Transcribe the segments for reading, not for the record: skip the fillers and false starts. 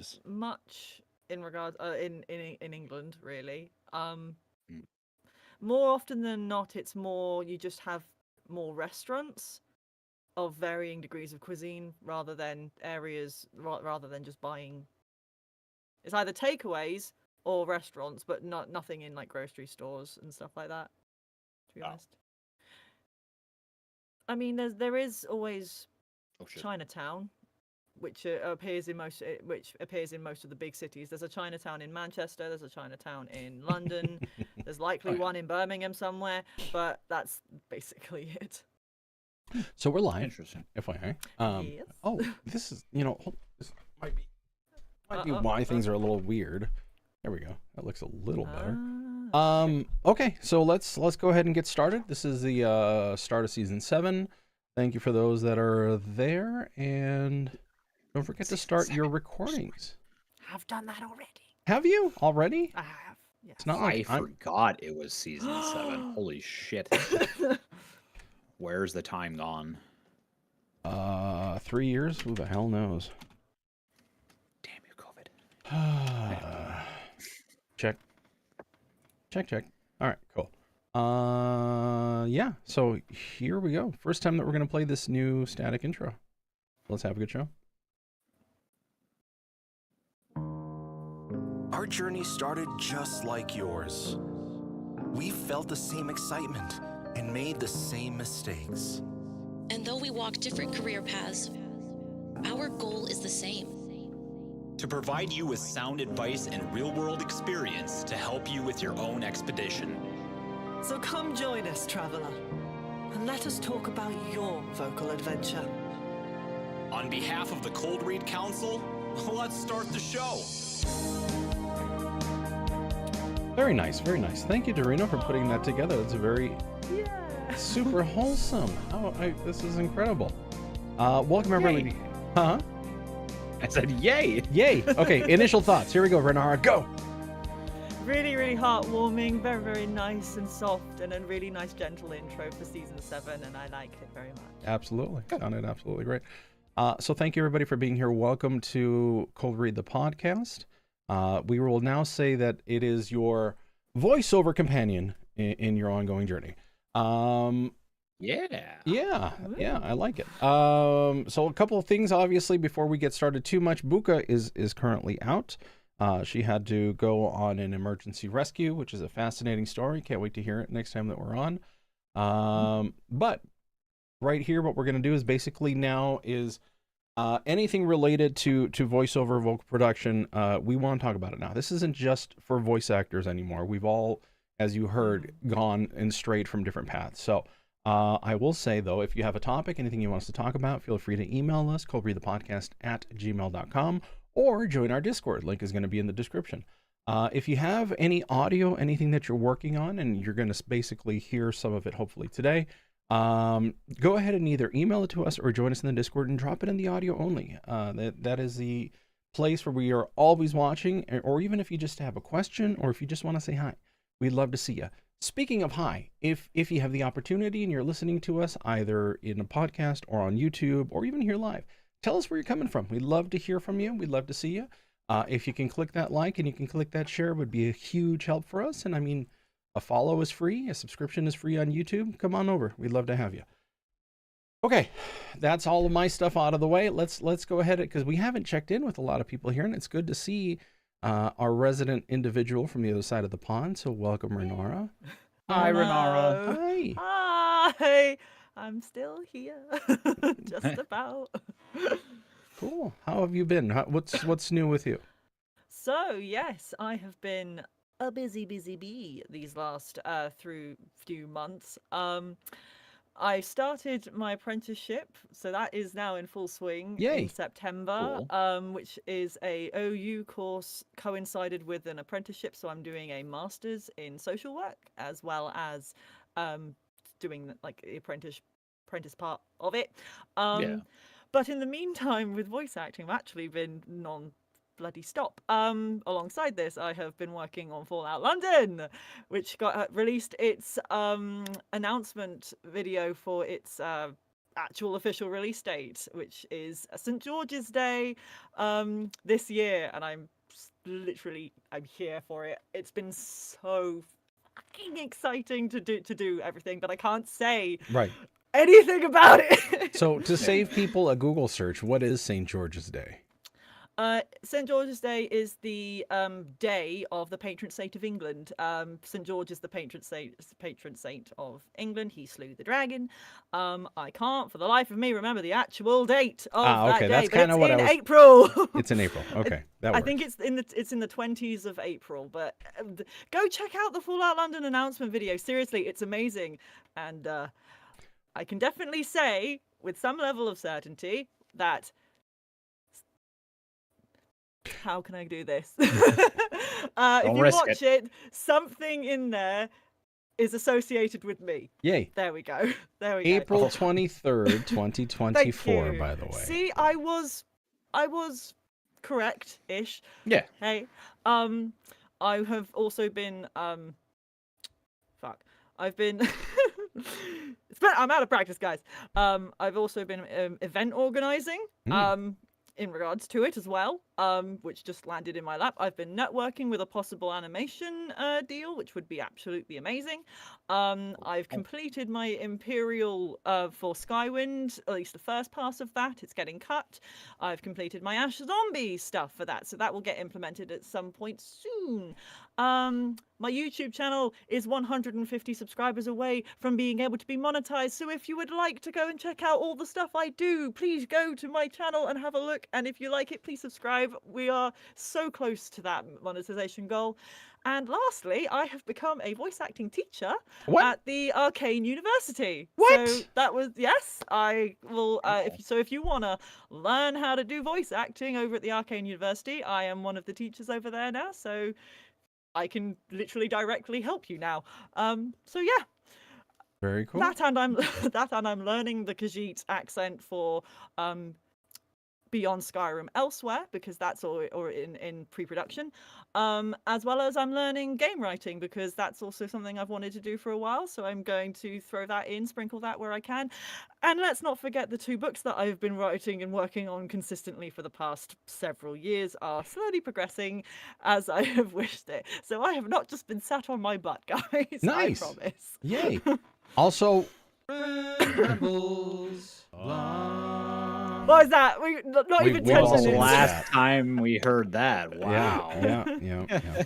areas. much in regard in England, really. Mm. More often than not, it's more you just have more restaurants of varying degrees of cuisine rather than areas rather than just buying. It's either takeaways or restaurants, but nothing in like grocery stores and stuff like that. To be Oh. honest, I mean, there is always Oh shit. Chinatown, which appears in most of the big cities. There's a Chinatown in Manchester. There's a Chinatown in London. There's Oh likely yeah. one in Birmingham somewhere, but that's basically it. So we're live, Interesting. FYI. Yes. Oh, this is, this might be Uh-oh, why things are a little weird. There we go. That looks a little better. Okay. Okay, so let's go ahead and get started. This is the start of season 7. Thank you for those that are there, and don't forget to start your recordings. I've done that already. Have you already? I have. Yes. It's not I like forgot it was season 7. Holy shit. Where's the time gone? 3 years. Who the hell knows? Damn you, COVID. Check. All right, cool. Yeah. So here we go. First time that we're gonna play this new static intro. Let's have a good show. Our journey started just like yours. We felt the same excitement and made the same mistakes. And though we walk different career paths, our goal is the same. To provide you with sound advice and real-world experience to help you with your own expedition. So come join us, traveler, and let us talk about your vocal adventure. On behalf of the Cold Read Council, let's start the show. Very nice, very nice. Thank you, Dorino, for putting that together. That's a very super wholesome. This is incredible. Welcome everybody. Yay. Huh? I said yay. Yay. Okay, initial thoughts. Here we go, Renara. Go. Really, really heartwarming, very, very nice and soft, and a really nice, gentle intro for season 7, and I like it very much. Absolutely. Sounded absolutely great. So thank you everybody for being here. Welcome to Cold Read the podcast. We will now say that it is your voiceover companion in your ongoing journey. Yeah, I like it. So a couple of things, obviously, before we get started too much. Buka is currently out. She had to go on an emergency rescue, which is a fascinating story. Can't wait to hear it next time that we're on. But right here, what we're going to do is basically now is anything related to voiceover vocal production. We want to talk about it now. This isn't just for voice actors anymore. We've all, as you heard, gone and strayed from different paths. So I will say, though, if you have a topic, anything you want us to talk about, feel free to email us, coldreadthepodcast@gmail.com, or join our Discord. Link is going to be in the description. If you have any audio, anything that you're working on, and you're going to basically hear some of it hopefully today, go ahead and either email it to us or join us in the Discord and drop it in the audio only. That is the place where we are always watching, or even if you just have a question or if you just want to say hi, we'd love to see you. Speaking of hi, if you have the opportunity and you're listening to us either in a podcast or on YouTube or even here live, tell us where you're coming from. We'd love to hear from you. We'd love to see you. If you can click that like and you can click that share, would be a huge help for us. And I mean, a follow is free. A subscription is free on YouTube. Come on over. We'd love to have you. Okay, that's all of my stuff out of the way. Let's go ahead, because we haven't checked in with a lot of people here, and it's good to see our resident individual from the other side of the pond. So welcome, Renara. Hi, Renara. Hi. Hi. I'm still here. Just about. Cool. How have you been? What's new with you? So, yes, I have been a busy bee these last few months. I started my apprenticeship, so that is now in full swing. Yay. In September, which is a OU course coincided with an apprenticeship. So I'm doing a master's in social work as well as doing like the apprentice part of it. But in the meantime, with voice acting, I've actually been bloody stop. Alongside this, I have been working on Fallout London, which got released its announcement video for its actual official release date, which is St. George's Day this year, and I'm here for it. It's been so fucking exciting to do everything, but I can't say Right. anything about it. So to save people a Google search, what is St. George's Day? St. George's Day is the day of the patron saint of England. St. George is the patron saint of England. He slew the dragon. I can't for the life of me remember the actual date of that okay, day, that's but kinda it's what I in was- April. It's in April. Okay, that I works. think it's in the 20s of April, but go check out the Fallout London announcement video. Seriously, it's amazing, and I can definitely say with some level of certainty that. How can I do this? If you risk watch it, something in there is associated with me. Yay. There we go. There we go. April 23rd, 2024, Thank you. by the way. See, I was correct-ish. Yeah. Hey, I have also been I've been I'm out of practice, guys. I've also been event organizing. In regards to it as well, which just landed in my lap. I've been networking with a possible animation deal, which would be absolutely amazing. I've completed my Imperial for Skywind, at least the first pass of that. It's getting cut. I've completed my Ash Zombie stuff for that, so that will get implemented at some point soon. My YouTube channel is 150 subscribers away from being able to be monetized, so if you would like to go and check out all the stuff I do, please go to my channel and have a look, and if you like it, please subscribe. We are so close to that monetization goal. And lastly, I have become a voice acting teacher at the Arcane University. What? So that was, yes, I will, if you want to learn how to do voice acting over at the Arcane University, I am one of the teachers over there now, so I can literally directly help you now. So yeah. Very cool. That and I'm learning the Khajiit accent for Beyond Skyrim elsewhere, because that's all in pre-production, as well as I'm learning game writing, because that's also something I've wanted to do for a while, so I'm going to throw that in, sprinkle that where I can. And let's not forget the 2 books that I've been writing and working on consistently for the past several years are slowly progressing as I have wished it. So I have not just been sat on my butt, guys. Nice. I promise. Yay. Also, What is that? Not even 10 also minutes. lost Last time we heard that. Wow. Yeah.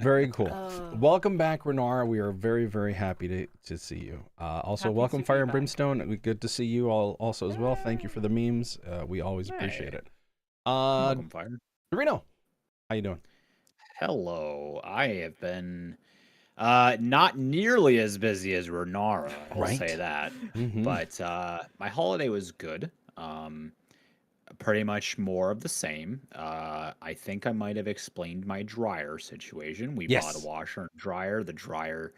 Very cool. Welcome back, Renara. We are very, very happy to see you. Also, Happy welcome to be Fire and back. Brimstone. Good to see you all also as well. Thank you for the memes. We always appreciate it. Welcome, Fire. Dorino, how you doing? Hello. I have been not nearly as busy as Renara, I'll Right. say that. Mhm. But my holiday was good. Pretty much more of the same. I think I might have explained my dryer situation. We bought Yes. a washer and dryer. The dryer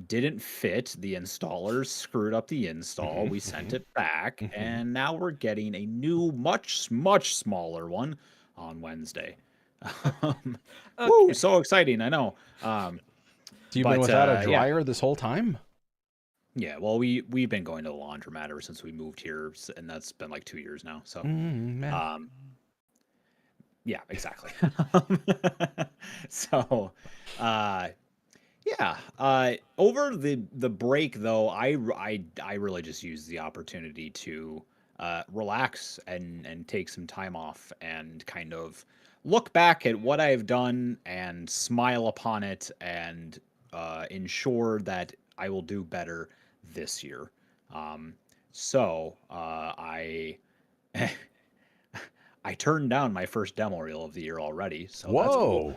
didn't fit. The installers screwed up the install. We sent it back, and now we're getting a new, much smaller one on Wednesday. Woo, so exciting! I know. So you've been but, without a yeah. dryer this whole time? Yeah, well, we've been going to the laundromat ever since we moved here, and that's been like 2 years now. So, Man. yeah, exactly. So, yeah. Over the break though, I really just used the opportunity to relax and take some time off and kind of look back at what I've done and smile upon it and ensure that I will do better this year. So I I turned down my first demo reel of the year already. So that's cool. Whoa.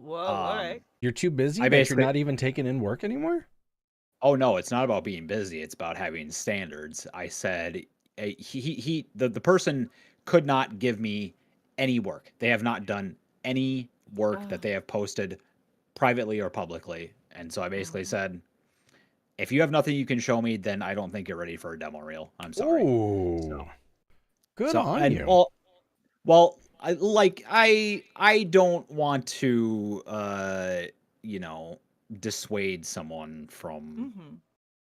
Whoa, all right. You're too busy I that you're basically- not even taking in work anymore? Oh no, it's not about being busy. It's about having standards. I said the person could not give me any work. They have not done any work that they have posted privately or publicly. And so I basically said, if you have nothing you can show me, then I don't think you're ready for a demo reel. I'm sorry. Ooh. So- Good So- on and, you. Well, I don't want to dissuade someone from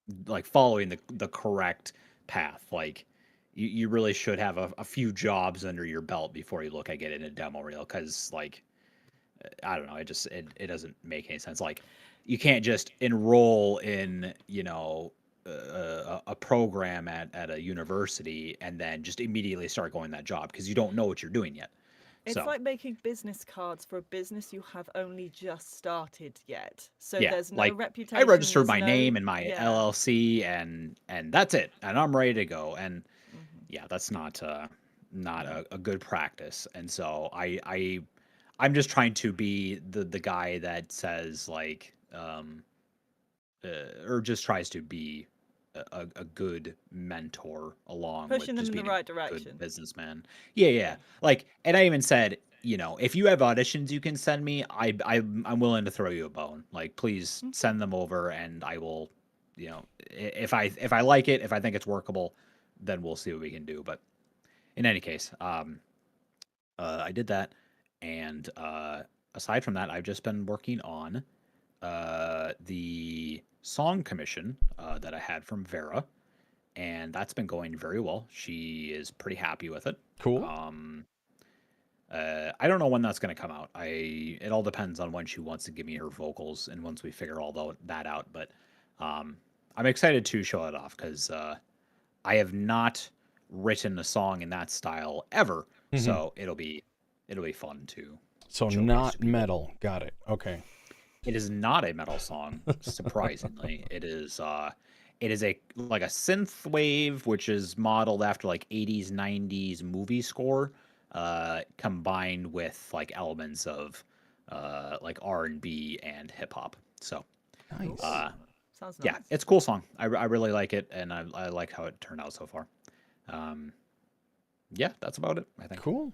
Mhm. like following the correct path. Like you really should have a few jobs under your belt before you look at getting a demo reel, because like I don't know, it doesn't make any sense. Like you can't just enroll in, you know, a program at a university and then just immediately start going that job, because you don't know what you're doing yet. It's So like making business cards for a business you have only just started yet. So yeah, there's no like reputation. I registered there's my name no- and my yeah. LLC, and that's it, and I'm ready to go. And Mhm. yeah, that's not a good practice. And so I'm just trying to be the guy that says like or just tries to be a good mentor along with Pushing them just in the being a right good direction. businessman. Yeah. Like, and I even said, you know, if you have auditions you can send me, I'm willing to throw you a bone. Like, please send them over, and I will, you know, if I like it, if I think it's workable, then we'll see what we can do. But in any case, I did that, and aside from that, I've just been working on the song commission that I had from Vera, and that's been going very well. She is pretty happy with it. Cool. I don't know when that's going to come out. It all depends on when she wants to give me her vocals, and once we figure all that out. But I'm excited to show it off, because I have not written a song in that style ever, so it'll be fun to. So showcase not to people. metal. Got it. Okay. It is not a metal song, surprisingly. It is a like a synth wave, which is modeled after like 80s, 90s movie score, combined with like elements of like R&B and hip hop. So Nice. Sounds nice. yeah, it's a cool song. I really like it, and I like how it turned out so far. Yeah, that's about it, I think. Cool.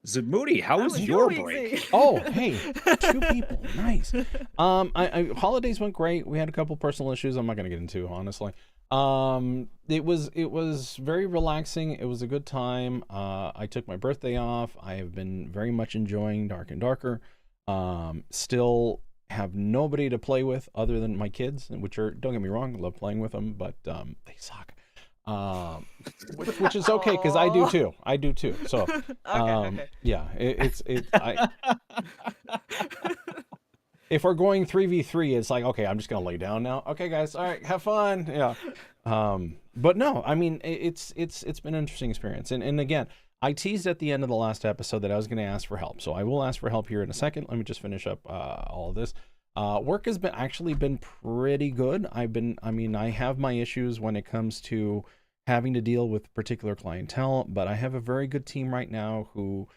Zamoody, how was was your week, break? Z? Oh, hey, 2 people. Nice. Holidays went great. We had a couple personal issues I'm not going to get into, honestly. It was very relaxing. It was a good time. I took my birthday off. I have been very much enjoying Dark and Darker. Still have nobody to play with other than my kids, which are, don't get me wrong, I love playing with them, but they suck. Which is okay, because I do too. So Okay. yeah, if we're going 3v3, it's like, okay, I'm just gonna lay down now. Okay, guys, all right, have fun. Yeah. But no, I mean, it's been an interesting experience. And again, I teased at the end of the last episode that I was going to ask for help. So I will ask for help here in a second. Let me just finish up all of this. Work has been pretty good. I have my issues when it comes to having to deal with particular clientele, but I have a very good team right now who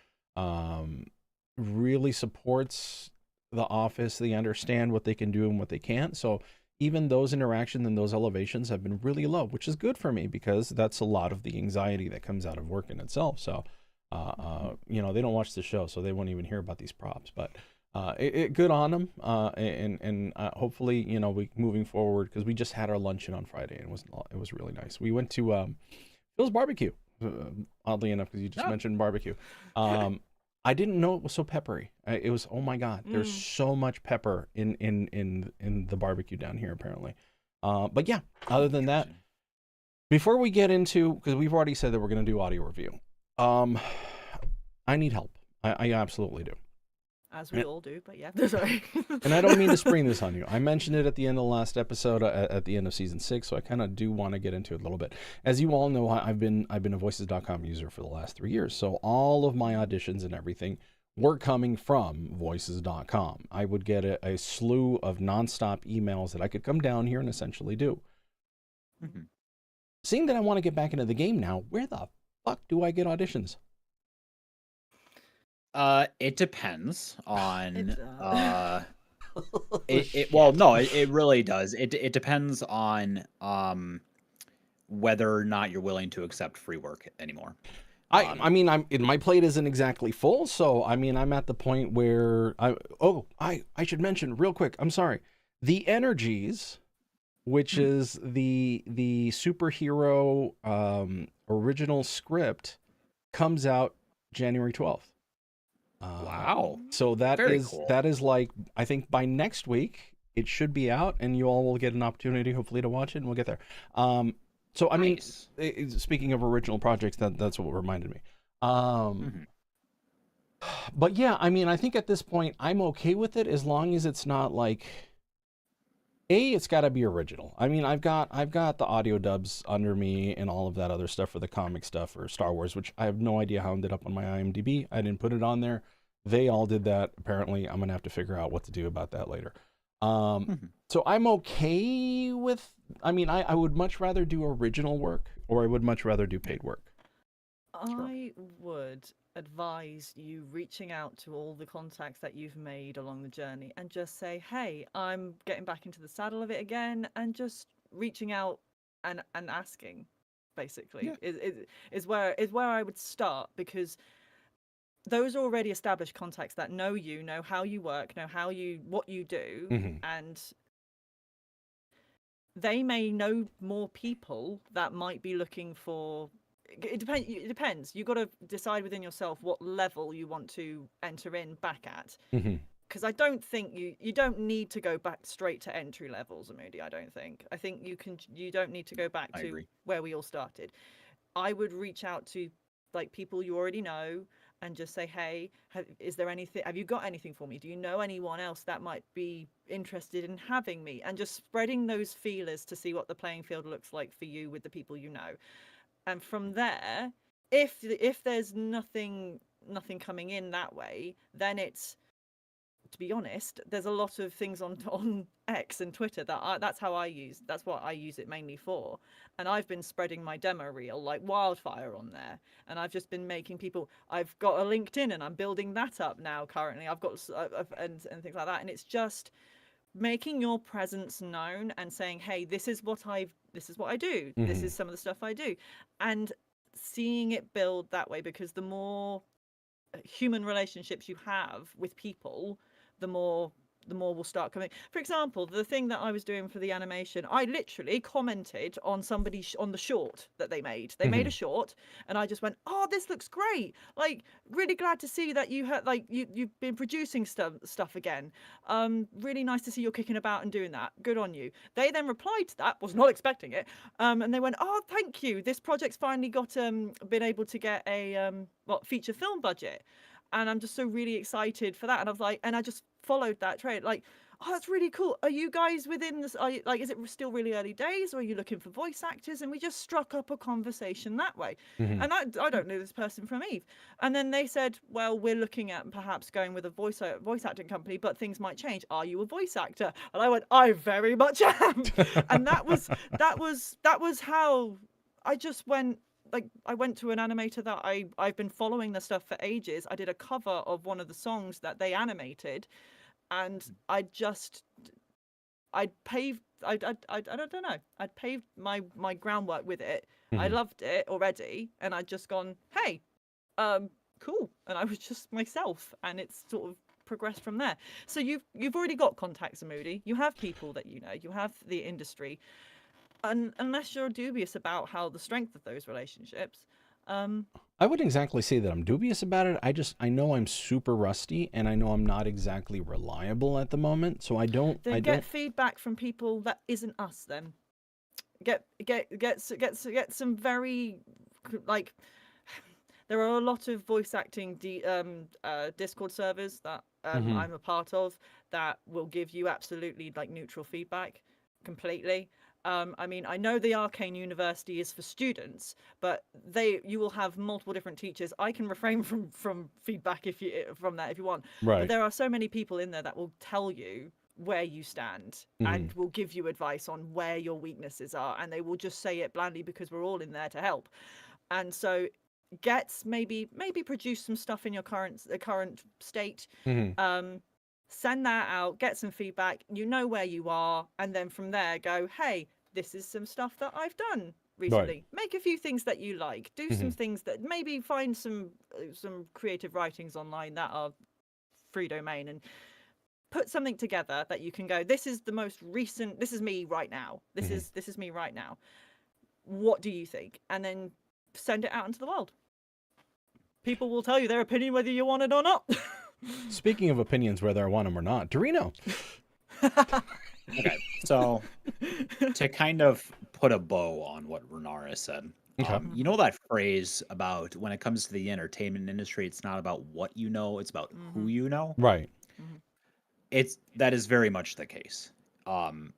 really supports the office. They understand what they can do and what they can't. So even those interactions and those elevations have been really low, which is good for me, because that's a lot of the anxiety that comes out of work in itself. So, they don't watch the show, so they won't even hear about these props, but good on them. And hopefully, we moving forward, because we just had our luncheon on Friday, and it was really nice. We went to Phil's Barbecue, oddly enough, because you just mentioned barbecue. I didn't know it was so peppery. It was, oh my God, there's so much pepper in the barbecue down here, apparently. But yeah, other than that, before we get into, because we've already said that we're going to do audio review, I need help. I absolutely do. As we all do, but yeah, sorry. And I don't mean to spring this on you. I mentioned it at the end of the last episode, at the end of season 6, so I kind of do want to get into it a little bit. As you all know, I've been a Voices.com user for the last 3 years, so all of my auditions and everything were coming from Voices.com. I would get a slew of nonstop emails that I could come down here and essentially do. Mm-hmm. Seeing that I want to get back into the game now, where the fuck do I get auditions? It depends on It it really does. It depends on whether or not you're willing to accept free work anymore. My plate isn't exactly full, so I'm at the point where I should mention real quick. I'm sorry. The Energies, which is the superhero original script, comes out January 12th. Wow. So Very cool. that is like, I think by next week it should be out, and you all will get an opportunity hopefully to watch it, and we'll get there. So I mean, Nice. speaking of original projects, that's what reminded me. Mhm. But yeah, I mean, I think at this point I'm okay with it as long as it's not like it's got to be original. I mean, I've got the audio dubs under me and all of that other stuff for the comic stuff or Star Wars, which I have no idea how it ended up on my IMDb. I didn't put it on there. They all did that. Apparently, I'm gonna have to figure out what to do about that later. Mhm. So I'm okay with. I mean, I would much rather do original work, or I would much rather do paid work. I would advise you reaching out to all the contacts that you've made along the journey and just say, hey, I'm getting back into the saddle of it again, and just reaching out and asking, basically, Yeah. is where I would start, because those are already established contacts that know you, know how you work, know what you do, Mhm. and they may know more people that might be looking for. It depends. You've got to decide within yourself what level you want to enter in back at. Mhm. Because I don't think you don't need to go back straight to entry levels, Moody. I don't think. I think you don't need to go back I to agree. where we all started. I would reach out to like people you already know and just say, hey, is there anything, have you got anything for me? Do you know anyone else that might be interested in having me? And just spreading those feelers to see what the playing field looks like for you with the people you know. And from there, if there's nothing coming in that way, then it's, to be honest, there's a lot of things on X and Twitter that's what I use it mainly for. And I've been spreading my demo reel like wildfire on there, and I've just been making people. I've got a LinkedIn and I'm building that up now currently. I've got and things like that, and it's just making your presence known and saying, hey, this is what I do, this is some of the stuff I do, and seeing it build that way, because the more human relationships you have with people, the more will start coming. For example, the thing that I was doing for the animation, I literally commented on somebody on the short that they made. They made a short, and I just went, "Oh, this looks great! Like, really glad to see that you had you've been producing stuff again. Really nice to see you're kicking about and doing that. Good on you." They then replied to that, was not expecting it, and they went, "Oh, thank you. This project's finally got been able to get a feature film budget." And I'm just so really excited for that. And I was like, and I just followed that trade. Like, oh, that's really cool. Are you guys within this? Are you, like, is it still really early days, or are you looking for voice actors? And we just struck up a conversation that way. And I don't know this person from Eve. And then they said, well, we're looking at perhaps going with a voice acting company, but things might change. Are you a voice actor? And I went, I very much am. And that was how I just went. Like, I went to an animator that I've been following the stuff for ages. I did a cover of one of the songs that they animated, and I paved I don't know. I'd paved my groundwork with it. I loved it already, and I'd just gone, hey, cool. And I was just myself, and it's sort of progressed from there. So you've already got contacts, Moody. You have people that you know. You have the industry. Unless you're dubious about how the strength of those relationships. I wouldn't exactly say that I'm dubious about it. I know I'm super rusty, and I know I'm not exactly reliable at the moment. So I don't. Get feedback from people that isn't us. Then get some very, like, there are a lot of voice acting Discord servers that I'm a part of that will give you absolutely like neutral feedback completely. I mean, I know the Arcane University is for students, but you will have multiple different teachers. I can refrain from feedback if you want. Right. But there are so many people in there that will tell you where you stand and will give you advice on where your weaknesses are, and they will just say it blandly because we're all in there to help. And so maybe produce some stuff in your current state. Send that out, get some feedback, you know where you are, and then from there go, hey, this is some stuff that I've done recently. Right. Make a few things that you like. Do some things that maybe find some creative writings online that are free domain, and put something together that you can go, this is the most recent, this is me right now. This is me right now. What do you think? And then send it out into the world. People will tell you their opinion whether you want it or not. Speaking of opinions, whether I want them or not, Dorino. Okay, so to kind of put a bow on what Renara said, Okay. you know that phrase about when it comes to the entertainment industry, it's not about what you know, it's about who you know. Right. That is very much the case. Um,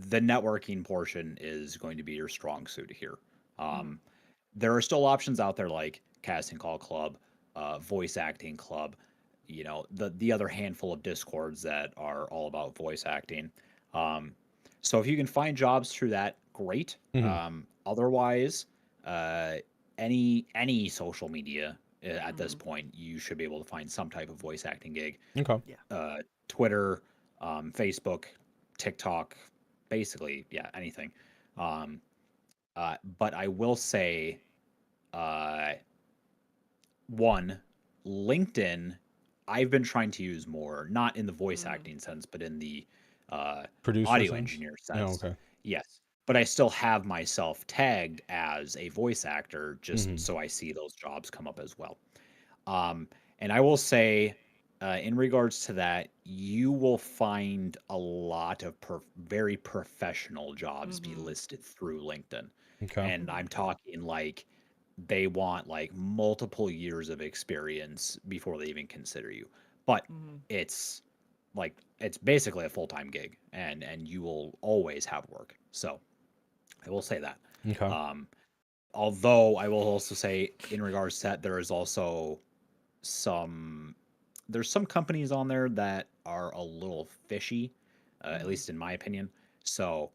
the networking portion is going to be your strong suit here. Um, there are still options out there like Casting Call Club, Voice Acting Club, the other handful of Discords that are all about voice acting. Um, so if you can find jobs through that, great. Mhm. Otherwise, uh, any social media at this point, you should be able to find some type of voice acting gig. Okay. Uh, Twitter, Facebook, TikTok, basically, yeah, anything. Um, but I will say, uh, one, LinkedIn, I've been trying to use more, not in the voice acting sense, but in the Producer audio sense? engineer Yeah, sense. okay. Yes. But I still have myself tagged as a voice actor just Mhm. so I see those jobs come up as well. And I will say, in regards to that, you will find a lot of very professional jobs be listed through LinkedIn. Okay. And I'm talking like they want like multiple years of experience before they even consider you. But it's it's basically a full-time gig and you will always have work. So I will say that. Okay. Um, although I will also say in regards to that, there is also some there's some companies on there that are a little fishy, at least in my opinion. So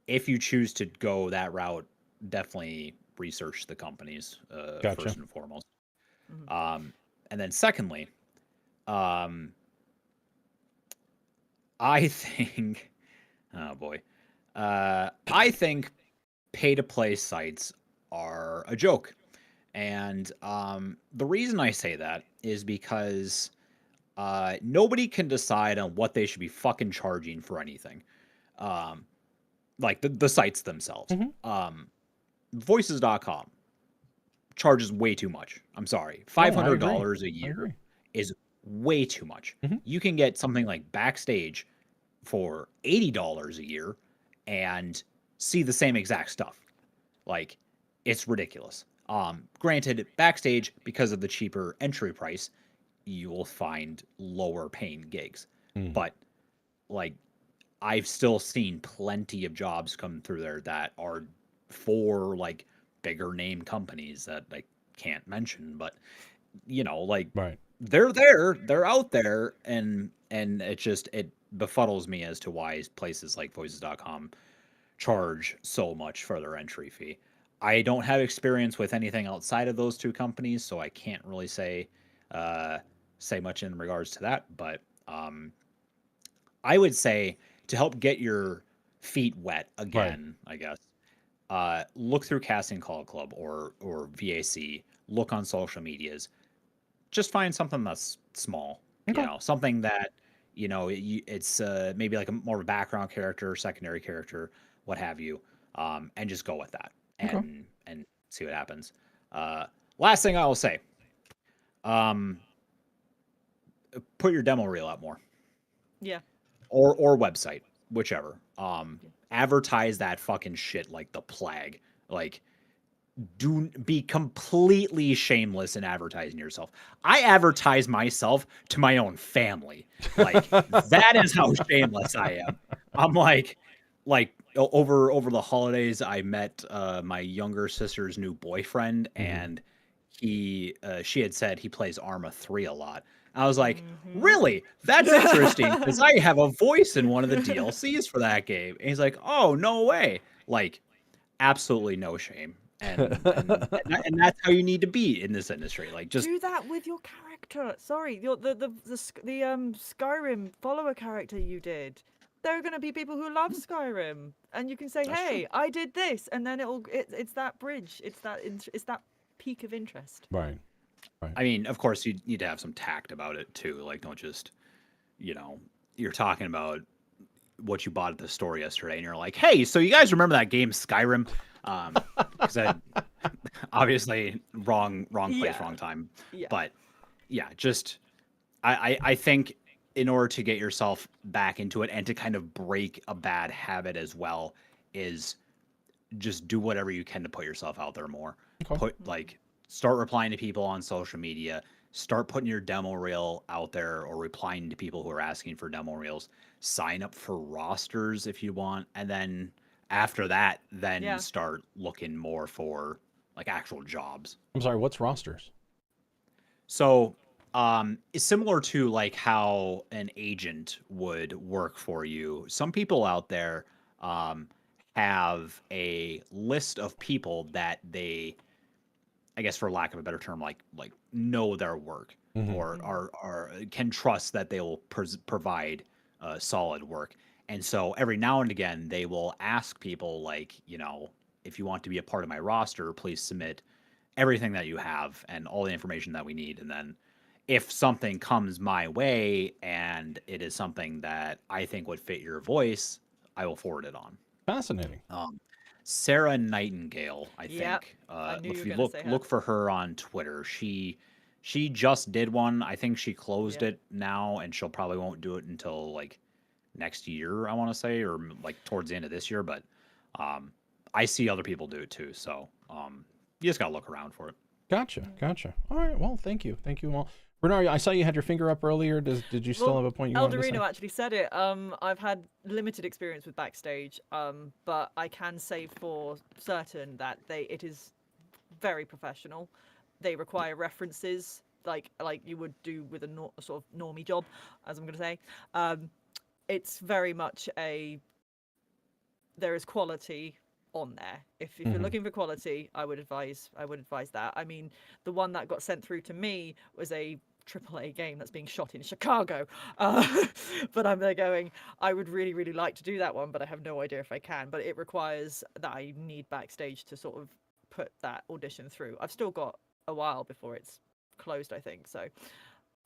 if you choose to go that route, definitely research the companies Gotcha. first and foremost. And then secondly, um, I think, oh boy, I think pay to play sites are a joke. And the reason I say that is because nobody can decide on what they should be fucking charging for anything. Um, like the sites themselves. Voices.com charges way too much. I'm sorry. No, I $500 agree. a I year agree. is way too much. Mhm. You can get something like Backstage for $80 a year and see the same exact stuff. Like, it's ridiculous. Granted, Backstage, because of the cheaper entry price, you will find lower paying gigs. Mhm. But like I've still seen plenty of jobs come through there that are for like bigger name companies that I can't mention, but like Right. they're there, they're out there, and it befuddles me as to why places like voices.com charge so much for their entry fee. I don't have experience with anything outside of those two companies, so I can't really say much in regards to that. But I would say to help get your feet wet Right. again, I guess, look through Casting Call Club or VAC. Look on social medias. Just find something that's small. Okay. Something that it's maybe like a more of a background character, secondary character, what have you, and just go with that Okay. and see what happens. Last thing I will say, put your demo reel out more. Yeah. Or website, whichever. Advertise that fucking shit like the plague. Like, do be completely shameless in advertising yourself. I advertise myself to my own family. Like, that is how shameless I am. I'm like over the holidays, I met my younger sister's new boyfriend, and she had said he plays Arma 3 a lot. I was like, really? That's interesting because I have a voice in one of the DLCs for that game. And he's like, oh, no way. Like, absolutely no shame. And that's how you need to be in this industry. Like, just do that with your character. Sorry, the Skyrim follower character you did. There are going to be people who love Skyrim, and you can say, That's "Hey, true. I did this," and then it's that bridge. It's that peak of interest. Right. I mean, of course, you need to have some tact about it too. Like, don't just, you're talking about what you bought at the store yesterday, and you're like, "Hey, so you guys remember that game Skyrim?" Because obviously wrong place, Yeah. wrong time. Yeah. But yeah, just I think in order to get yourself back into it and to kind of break a bad habit as well, is just do whatever you can to put yourself out there more. Okay. Start replying to people on social media, start putting your demo reel out there or replying to people who are asking for demo reels, sign up for rosters if you want, and then after that, then Yeah. start looking more for like actual jobs. I'm sorry, what's rosters? So, it's similar to like how an agent would work for you. Some people out there have a list of people that they, I guess for lack of a better term, like know their work Mhm. or are can trust that they will provide solid work. And so every now and again, they will ask people like, if you want to be a part of my roster, please submit everything that you have and all the information that we need. And then if something comes my way and it is something that I think would fit your voice, I will forward it on. Fascinating. Sarah Nightingale, I Yep, think. I knew you If were you gonna look say her. look for her on Twitter, she just did one. I think she closed Yeah. it now, and she'll probably won't do it until like next year, I want to say, or like towards the end of this year. But I see other people do it too, so you just gotta look around for it. Gotcha. All right. Well, thank you. Well, Bernard, I saw you had your finger up earlier. Did you still Well, have a point you wanted to say? Eldorino actually said it. I've had limited experience with Backstage, but I can say for certain that it is very professional. They require references like you would do with a sort of normie job, as I'm going to say. It's very much there is quality on there. If you're looking for quality, I would advise that. I mean, the one that got sent through to me was a AAA game that's being shot in Chicago. But I'm there going, I would really, really like to do that one, but I have no idea if I can. But it requires that I need Backstage to sort of put that audition through. I've still got a while before it's closed, I think. So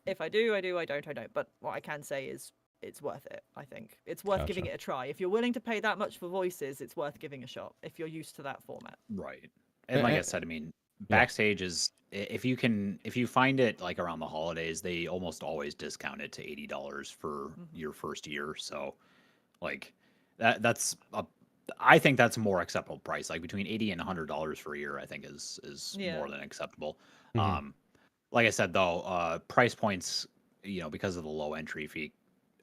if I do, I do. I don't, I don't. But what I can say is it's worth it, I think. It's worth giving Gotcha. it a try. If you're willing to pay that much for voices, it's worth giving a shot if you're used to that format. Right. And like I said, I mean, Backstage is if you find it like around the holidays, they almost always discount it to $80 for your first year. So like I think that's a more acceptable price. Like between $80 and $100 for a year, I think is Yeah. more than acceptable. Mhm. Like I said though, price points, because of the low entry fee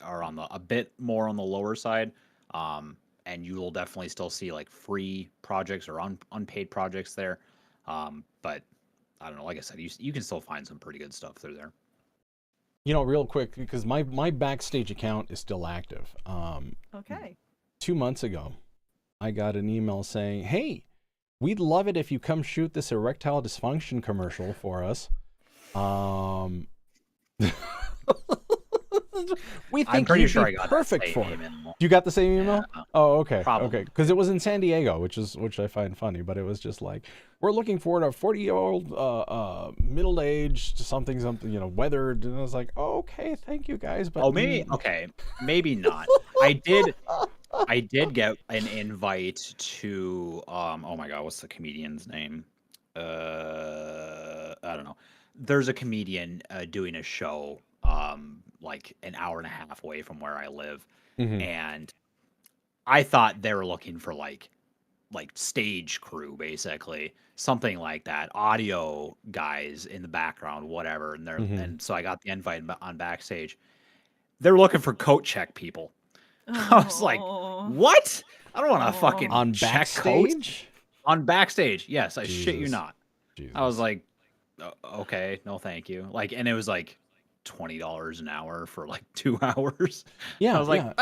are on a bit more on the lower side. And you will definitely still see like free projects or unpaid projects there. But I don't know. Like I said, you can still find some pretty good stuff through there. Real quick, because my Backstage account is still active. Okay. 2 months ago, I got an email saying, "Hey, we'd love it if you come shoot this erectile dysfunction commercial for us. We think I'm pretty you'd sure be I got perfect that for same it." email. You got the same email? Yeah, Oh, okay. probably. Okay. Because it was in San Diego, which I find funny, but it was just like, we're looking for a 40-year-old, middle-aged, something, weathered. And I was like, oh, okay, thank you guys. But maybe not. I did get an invite to oh my god, what's the comedian's name? I don't know. There's a comedian doing a show like an hour and a half away from where I live. And I thought they were looking for like stage crew, basically something like that, audio guys in the background, whatever. And so I got the invite on Backstage. They're looking for coat check people. I was like, Aw. what? I don't want to fucking on check coats Backstage? on Backstage. Yes, I shit you Jesus. not. I was like, okay, no, thank you. And it was like $20 an hour for like 2 hours. Yeah, I was like, yeah.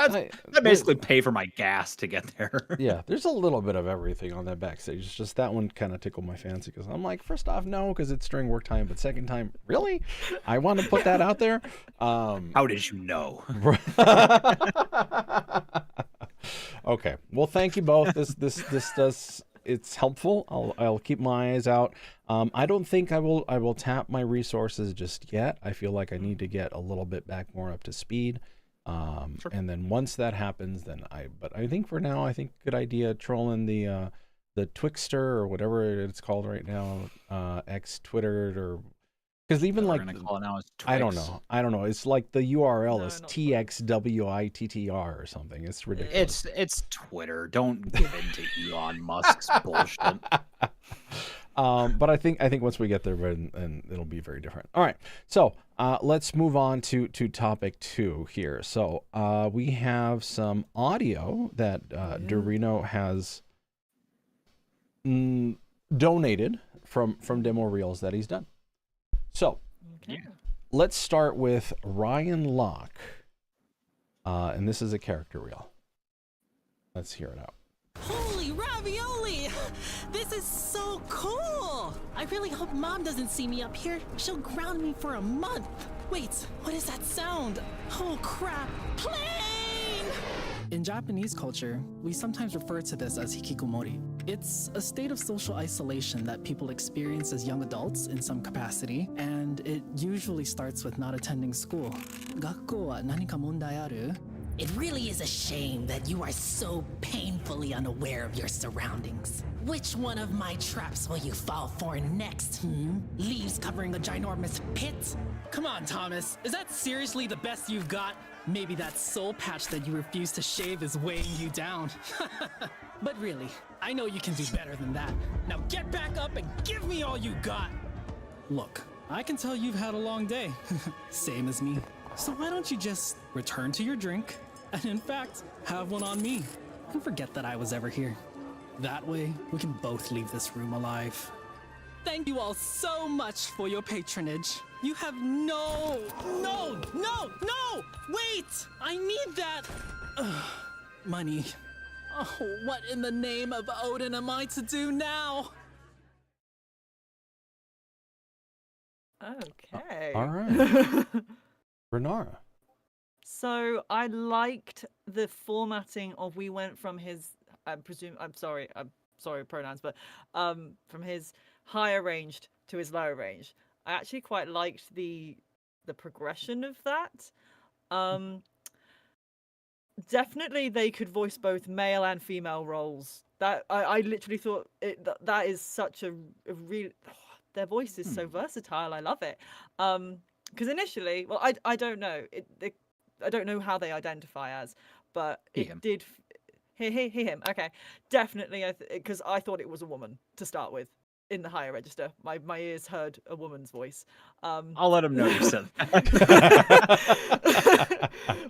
I basically pay for my gas to get there. Yeah, there's a little bit of everything on that Backstage. It's just that one kind of tickled my fancy because I'm like, first off, no, because it's during work time, but second time, really? I want to put that out there. How did you know? Okay, well, thank you both. This does, it's helpful. I'll keep my eyes out. I don't think I will tap my resources just yet. I feel like I need to get a little bit back more up to speed. Sure. And then once that happens, but I think for now, I think good idea trolling the Twixter or whatever it's called right now, X Twitter, or Because even So we're like gonna call it now as I don't Twix. know. I don't know. It's like the URL No, is not TXWITTR or something. It's ridiculous. It's Twitter. Don't give in to Elon Musk's bullshit. But I think once we get there, and it'll be very different. All right, so let's move on to topic 2 here. So we have some audio that Dorino has donated from demo reels that he's done. So Okay. let's start with Ryan Locke, and this is a character reel. Let's hear it out. Holy ravioli! This is so cool! I really hope Mom doesn't see me up here. She'll ground me for a month. Wait, what is that sound? Oh crap! Plane! In Japanese culture, we sometimes refer to this as hikikomori. It's a state of social isolation that people experience as young adults in some capacity, and it usually starts with not attending school. Gakkou wa nanika mondai aru? It really is a shame that you are so painfully unaware of your surroundings. Which one of my traps will you fall for next, Leaves covering a ginormous pit? Come on, Thomas. Is that seriously the best you've got? Maybe that soul patch that you refuse to shave is weighing you down. But really, I know you can do better than that. Now get back up and give me all you got. Look, I can tell you've had a long day. Same as me. So why don't you just return to your drink, and in fact, have one on me, and forget that I was ever here. That way, we can both leave this room alive. Thank you all so much for your patronage. You have no, wait! I need that, money. Oh, what in the name of Odin am I to do now? Okay. All right. Renara. So I liked the formatting of we went from his I'm sorry pronouns, but from his higher ranged to his lower range. I actually quite liked the progression of that. Definitely they could voice both male and female roles. That I literally thought that is such a real their voice is so versatile. I love it. Because initially, well, I don't know. I don't know how they identify as, but him. Him. Okay, definitely. Because I thought it was a woman to start with in the higher register. My ears heard a woman's voice. I'll let him know you said that.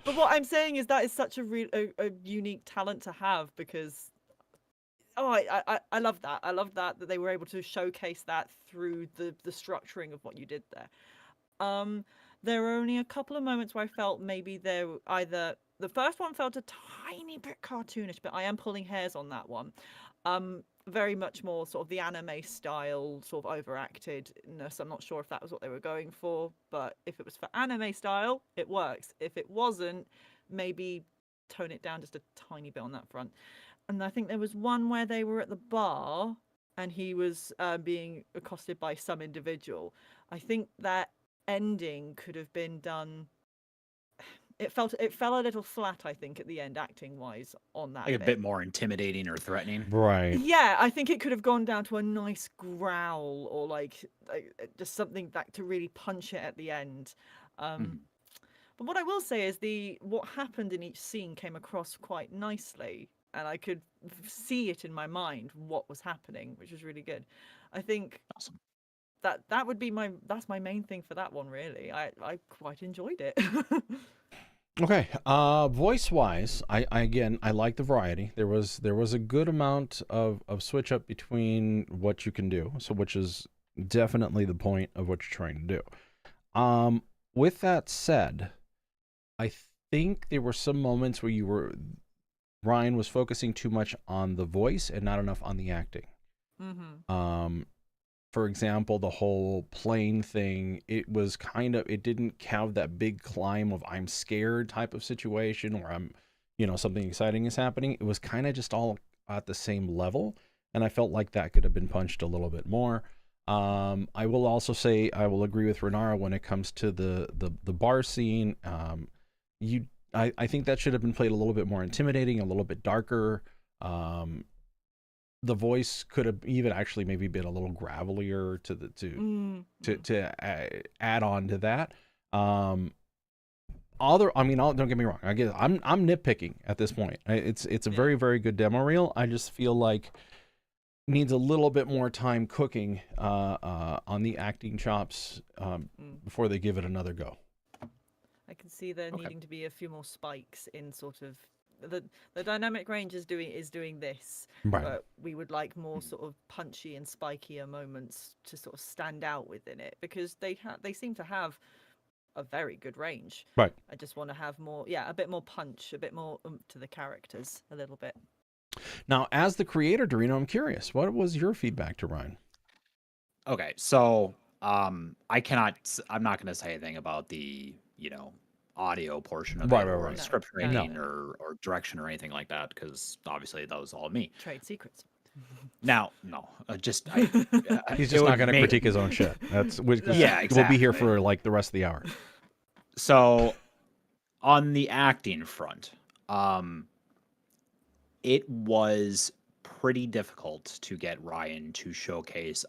But what I'm saying is that is such a unique talent to have because. I love that. I love that they were able to showcase that through the structuring of what you did there. There were only a couple of moments where I felt maybe the first one felt a tiny bit cartoonish, but I am pulling hairs on that one. Very much more sort of the anime style, sort of overactedness. I'm not sure if that was what they were going for, but if it was for anime style, it works. If it wasn't, maybe tone it down just a tiny bit on that front. And I think there was one where they were at the bar and he was being accosted by some individual. I think that ending could have been done. It fell a little flat, I think, at the end, acting wise, on that. Like a bit more intimidating or threatening. Right. Yeah, I think it could have gone down to a nice growl or like just something that to really punch it at the end. But what I will say is what happened in each scene came across quite nicely. And I could see it in my mind what was happening, which was really good. I think awesome. That would be that's my main thing for that one, really. I quite enjoyed it. Okay. Voice wise, I like the variety. There was a good amount of switch up between what you can do, so which is definitely the point of what you're trying to do. With that said, I think there were some moments where Ryan was focusing too much on the voice and not enough on the acting. For example, the whole plane thing, it didn't have that big climb of I'm scared type of situation where something exciting is happening. It was kind of just all at the same level. And I felt like that could have been punched a little bit more. I will also say, I will agree with Renara when it comes to the bar scene. I think that should have been played a little bit more intimidating, a little bit darker. the voice could have even actually maybe been a little gravelier to the to add on to that. Don't get me wrong. I'm nitpicking at this point. It's a very, very good demo reel. I just feel like needs a little bit more time cooking on the acting chops before they give it another go. I can see there needing to be a few more spikes in sort of the dynamic range is doing this, Right. but we would like more sort of punchy and spikier moments to sort of stand out within it, because they seem to have a very good range. Right. I just want to have more, a bit more punch, a bit more to the characters, a little bit. Now, as the creator, Dorino, I'm curious, what was your feedback to Ryan? Okay, so I'm not going to say anything about the audio portion of Right, it, right, or right. script No. writing or direction or anything like that, because obviously that was all me. Trade secrets. Now, no, He's it just would not going to make- critique his own shit. Yeah, We'll be here exactly. for like the rest of the hour. So, on the acting front, it was pretty difficult to get Ryan to showcase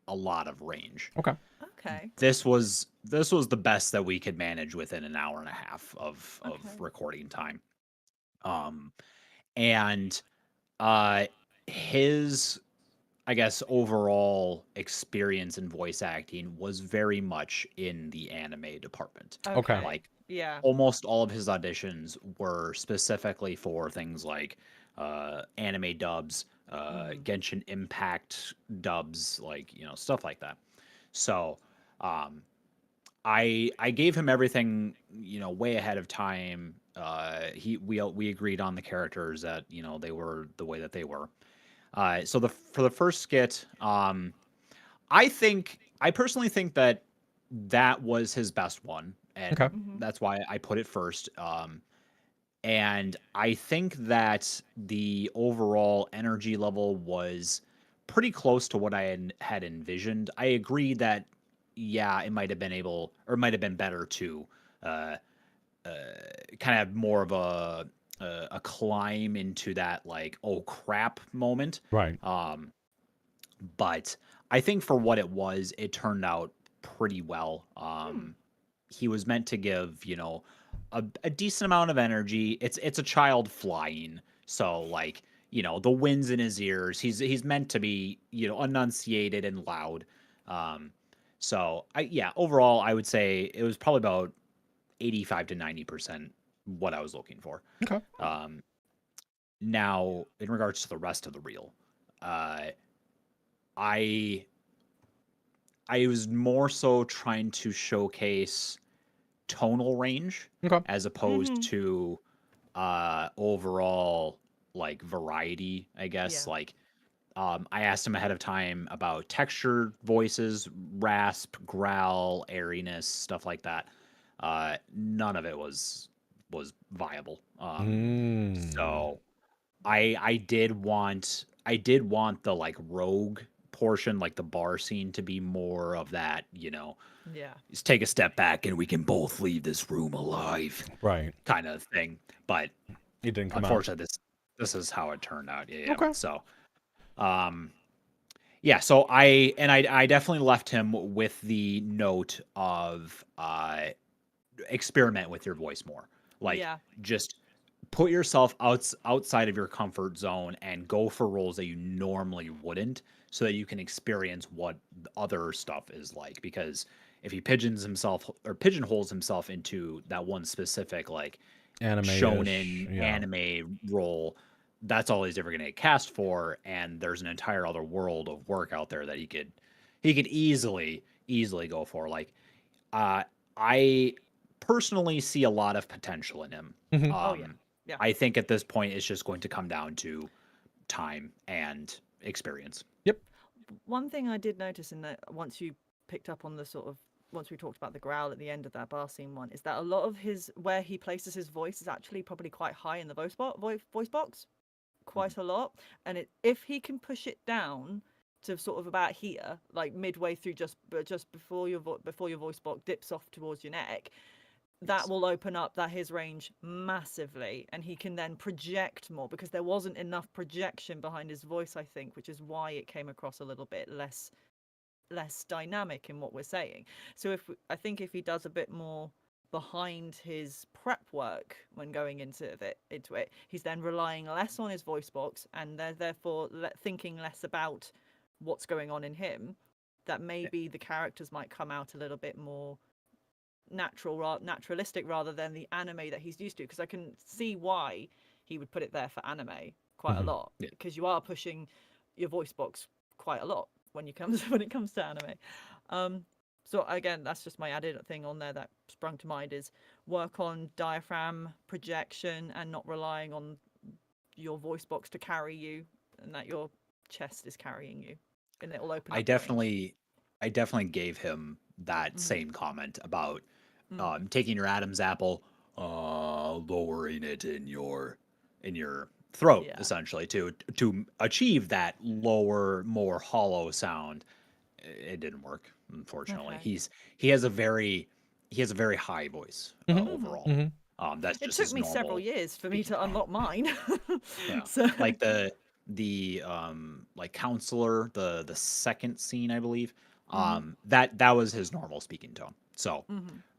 a lot of range. Okay. Okay. This was the best that we could manage within an hour and a half of Okay. recording time. And his, I guess, overall experience in voice acting was very much in the anime department. Okay. Like Yeah. almost all of his auditions were specifically for things like anime dubs, Genshin Impact dubs, like stuff like that. So I gave him everything way ahead of time. We agreed on the characters that they were the way that they were. So for the first skit, I personally think that was his best one, and Okay. that's why I put it first. And I think that the overall energy level was pretty close to what I had envisioned. I agree that it might have been better to kind of more of a climb into that, like, oh crap moment. Right. But I think for what it was, it turned out pretty well. He was meant to give, a decent amount of energy. It's a child flying, so like, the wind's in his ears. He's meant to be, enunciated and loud. So overall, I would say it was probably about 85 to 90% what I was looking for. Okay. Now, in regards to the rest of the reel, I was more so trying to showcase tonal range Okay. as opposed to overall, like, variety, I guess. Yeah. Like, I asked him ahead of time about textured voices, rasp, growl, airiness, stuff like that. None of it was viable. So I did want the, like, rogue portion, like the bar scene, to be more of that, Yeah. just take a step back and we can both leave this room alive Right. kind of thing. But It didn't come out. unfortunately, this is how it turned out. Yeah. Okay. So, so I definitely left him with the note of experiment with your voice more. Like, Yeah. just put yourself outside of your comfort zone and go for roles that you normally wouldn't, so that you can experience what other stuff is like. Because if he pigeonholes himself into that one specific, like, Anime-ish, shonen anime role, that's all he's ever going to get cast for. And there's an entire other world of work out there that he could easily go for. Like, I personally see a lot of potential in him. Mhm. Yeah. I think at this point it's just going to come down to time and experience. One thing I did notice in that, once you picked up on once we talked about the growl at the end of that bar scene one, is that a lot of where he places his voice is actually probably quite high in the voice box, quite a lot. And if he can push it down to sort of about here, like midway through, just before your voice box dips off towards your neck, that will open up his range massively, and he can then project more, because there wasn't enough projection behind his voice, I think, which is why it came across a little bit less dynamic in what we're saying. So I think if he does a bit more behind his prep work when going into it, he's then relying less on his voice box, and therefore thinking less about what's going on in him, that maybe the characters might come out a little bit more naturalistic rather than the anime that he's used to, because I can see why he would put it there for anime quite a lot, because you are pushing your voice box quite a lot when it comes to anime. So again, that's just my added thing on there that sprung to mind, is work on diaphragm projection and not relying on your voice box to carry you, and that your chest is carrying you, and it will open up I definitely gave him that same comment about taking your Adam's apple, lowering it in your throat, essentially, to achieve that lower, more hollow sound. It didn't work, unfortunately. Okay. He has a very high voice overall. That's It just took his me normal several years for me to speaking unlock mine. Yeah. So Like the like counselor, the second scene, I believe. That was his normal speaking tone. So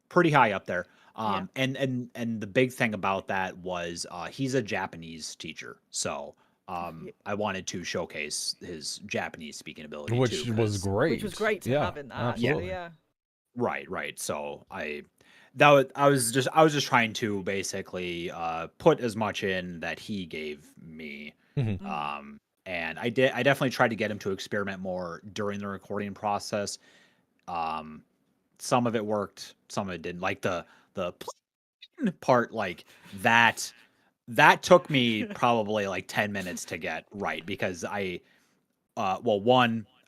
pretty high up there. And the big thing about that was he's a Japanese teacher. So I wanted to showcase his Japanese speaking ability Which too, was 'cause- great. which was great to have in that. Absolutely. Yeah. Right. So I was just trying to basically put as much in that he gave me. And I definitely tried to get him to experiment more during the recording process. Some of it worked, some of it didn't. Like the part, like that took me probably like 10 minutes to get right, because I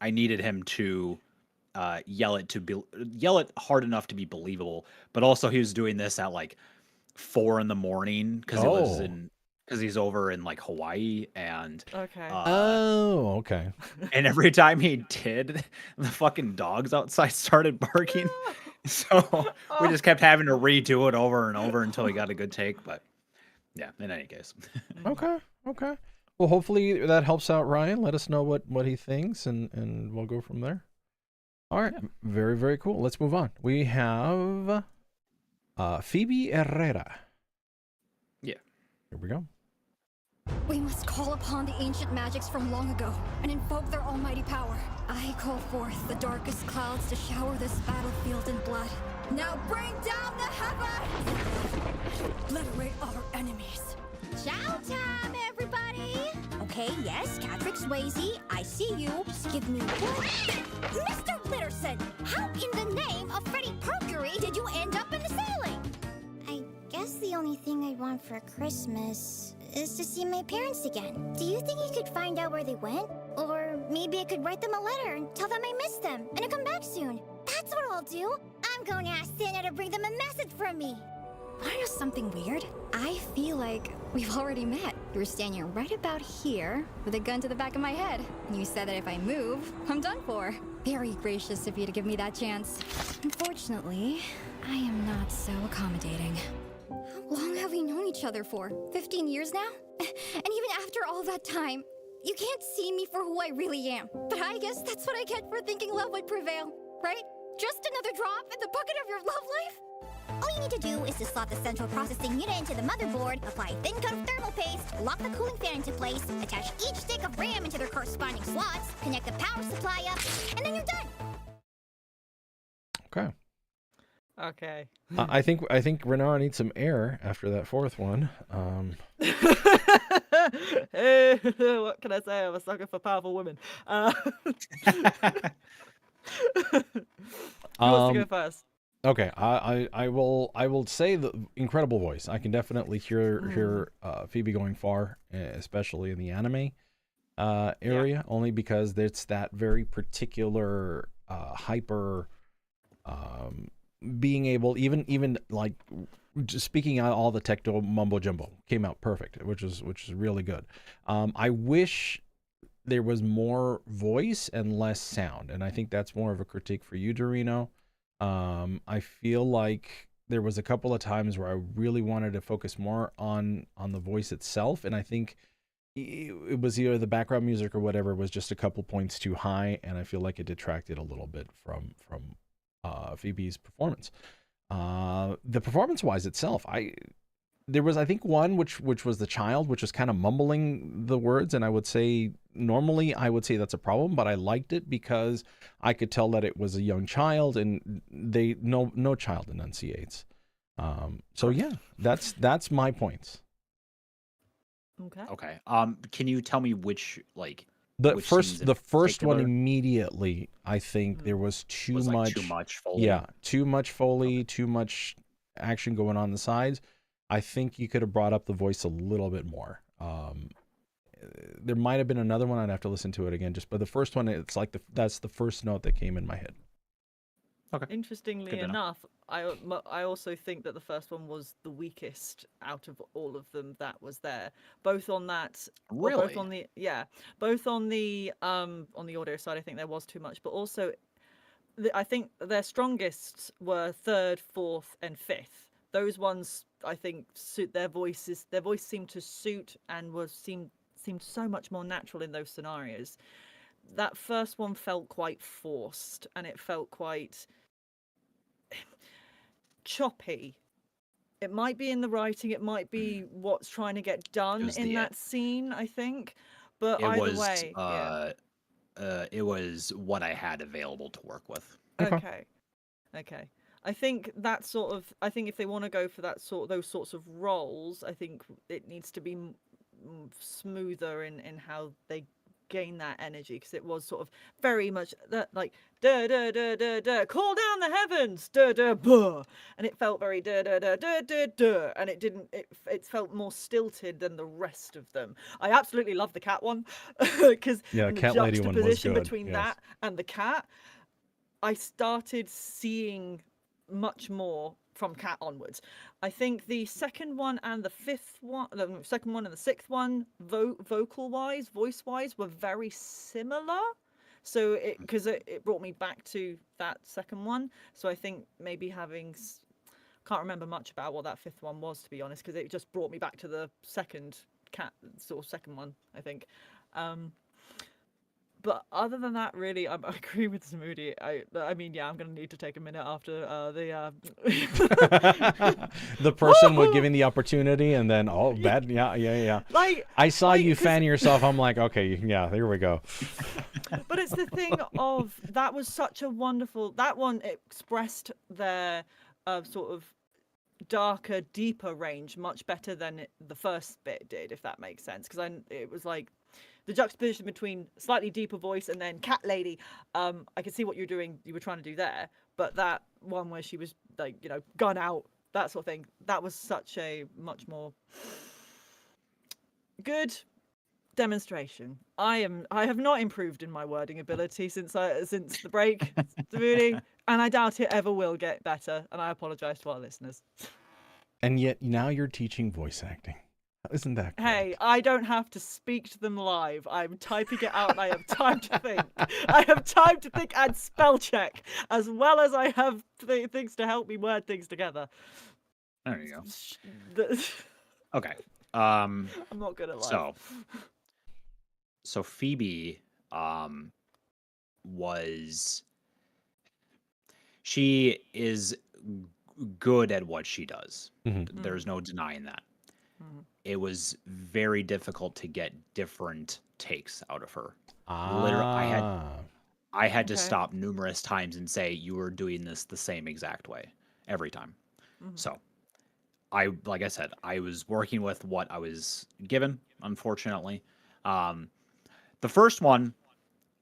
needed him to yell it hard enough to be believable, but also he was doing this at like 4 a.m. because he's over in like Hawaii, and Okay. Okay. and every time he did, the fucking dogs outside started barking. So we just kept having to redo it over and over until we got a good take. But yeah, in any case. Okay. Well, hopefully that helps out Ryan. Let us know what he thinks, and we'll go from there. All right. Very, very cool. Let's move on. We have Phoebe Herrera. Yeah. Here we go. We must call upon the ancient magics from long ago and invoke their almighty power. I call forth the darkest clouds to shower this battlefield in blood. Now bring down the heavens! Obliterate our enemies. Chow time, everybody! Okay, yes, Patrick Swayze, I see you. Just give me one. Mr. Litterson, how in the name of Freddie Mercury did you end up in the sailing? I guess the only thing I want for Christmas is to see my parents again. Do you think you could find out where they went? Or maybe I could write them a letter and tell them I miss them and to come back soon. That's what I'll do. I'm going to ask Santa to bring them a message from me. Wanna know something weird? I feel like we've already met. You were standing right about here with a gun to the back of my head. And you said that if I move, I'm done for. Very gracious of you to give me that chance. Unfortunately, I am not so accommodating. How long have we known each other for? 15 years now? And even after all that time, you can't see me for who I really am. But I guess that's what I get for thinking love would prevail, right? Just another drop in the bucket of your love life? All you need to do is to slot the central processing unit into the motherboard, apply thin coat of thermal paste, lock the cooling fan into place, attach each stick of RAM into their corresponding slots, connect the power supply up, and then you're done. Okay. Okay. I think Renara needs some air after that fourth one. Hey, what can I say? I'm a sucker for powerful women. Who wants to go first? Okay, I will say the incredible voice. I can definitely hear Phoebe going far, especially in the anime area, only because it's that very particular hyper being able, even like just speaking out all the techno mumbo jumbo came out perfect, which is really good. I wish there was more voice and less sound, and I think that's more of a critique for you, Dorino. I feel like there was a couple of times where I really wanted to focus more on the voice itself, and I think it was either the background music or whatever was just a couple points too high, and I feel like it detracted a little bit from Phoebe's performance. The performance wise itself, there was, I think, one which was the child, which was kind of mumbling the words, and I would say normally I would say that's a problem, but I liked it because I could tell that it was a young child, and no child enunciates. So yeah, that's my points. Okay. Can you tell me which The which first scenes in the first one particular? immediately, I think there was too Was, much too much Foley? Yeah, too much Foley, too much action going on the sides. I think you could have brought up the voice a little bit more. There might have been another one. I'd have to listen to it again. But the first one, it's like that's the first note that came in my head. Okay. Interestingly Good to know. enough, I also think that the first one was the weakest out of all of them that was there. Both on that, well, Really? both on the audio side, I think there was too much, but also, I think their strongest were third, fourth, and fifth. Those ones, I think, suit their voices. Their voice seemed to suit and seemed so much more natural in those scenarios. That first one felt quite forced, and it felt quite choppy. It might be in the writing, it might be what's trying to get done was in the- that scene, I think. But It either was way, yeah. it was what I had available to work with. Okay. I think if they want to go for those sorts of roles, I think it needs to be smoother in how they gain that energy, because it was sort of very much that like da da da da da, call down the heavens, da da buh, and it felt very da da da da da da, and it felt more stilted than the rest of them. I absolutely love the cat one because Yeah, the cat lady one was juxtaposition good, between yes. that and the cat, I started seeing much more from cat onwards. I think the second one and the second one and the sixth one, voice wise, were very similar. So because it brought me back to that second one. So I think maybe can't remember much about what that fifth one was, to be honest, because it just brought me back to the second one, I think. But other than that, really, I agree with Smoothie. I mean, yeah, I'm going to need to take a minute after The person with giving the opportunity, and then bad. Yeah. Like, I saw you fan yourself. I'm like, okay, yeah, here we go. But it's the thing of that was such a wonderful. That one expressed their sort of darker, deeper range much better than the first bit did, if that makes sense. Because it was like the juxtaposition between slightly deeper voice and then cat lady. I could see what you were trying to do there, but that one where she was like, gun out, that sort of thing, that was such a much more good demonstration. I have not improved in my wording ability since the break, Smoothie, and I doubt it ever will get better, and I apologize to our listeners. And yet now you're teaching voice acting. Isn't that great? Hey, I don't have to speak to them live. I'm typing it out and I have time to think. I have time to think and spell check, as well as I have things to help me word things together. There you go. Okay. I'm not good at live. So Phoebe she is good at what she does. Mm-hmm. There's no denying that. It was very difficult to get different takes out of her. Literally, I had to stop numerous times and say, you were doing this the same exact way every time. So like I said, I was working with what I was given, unfortunately. The first one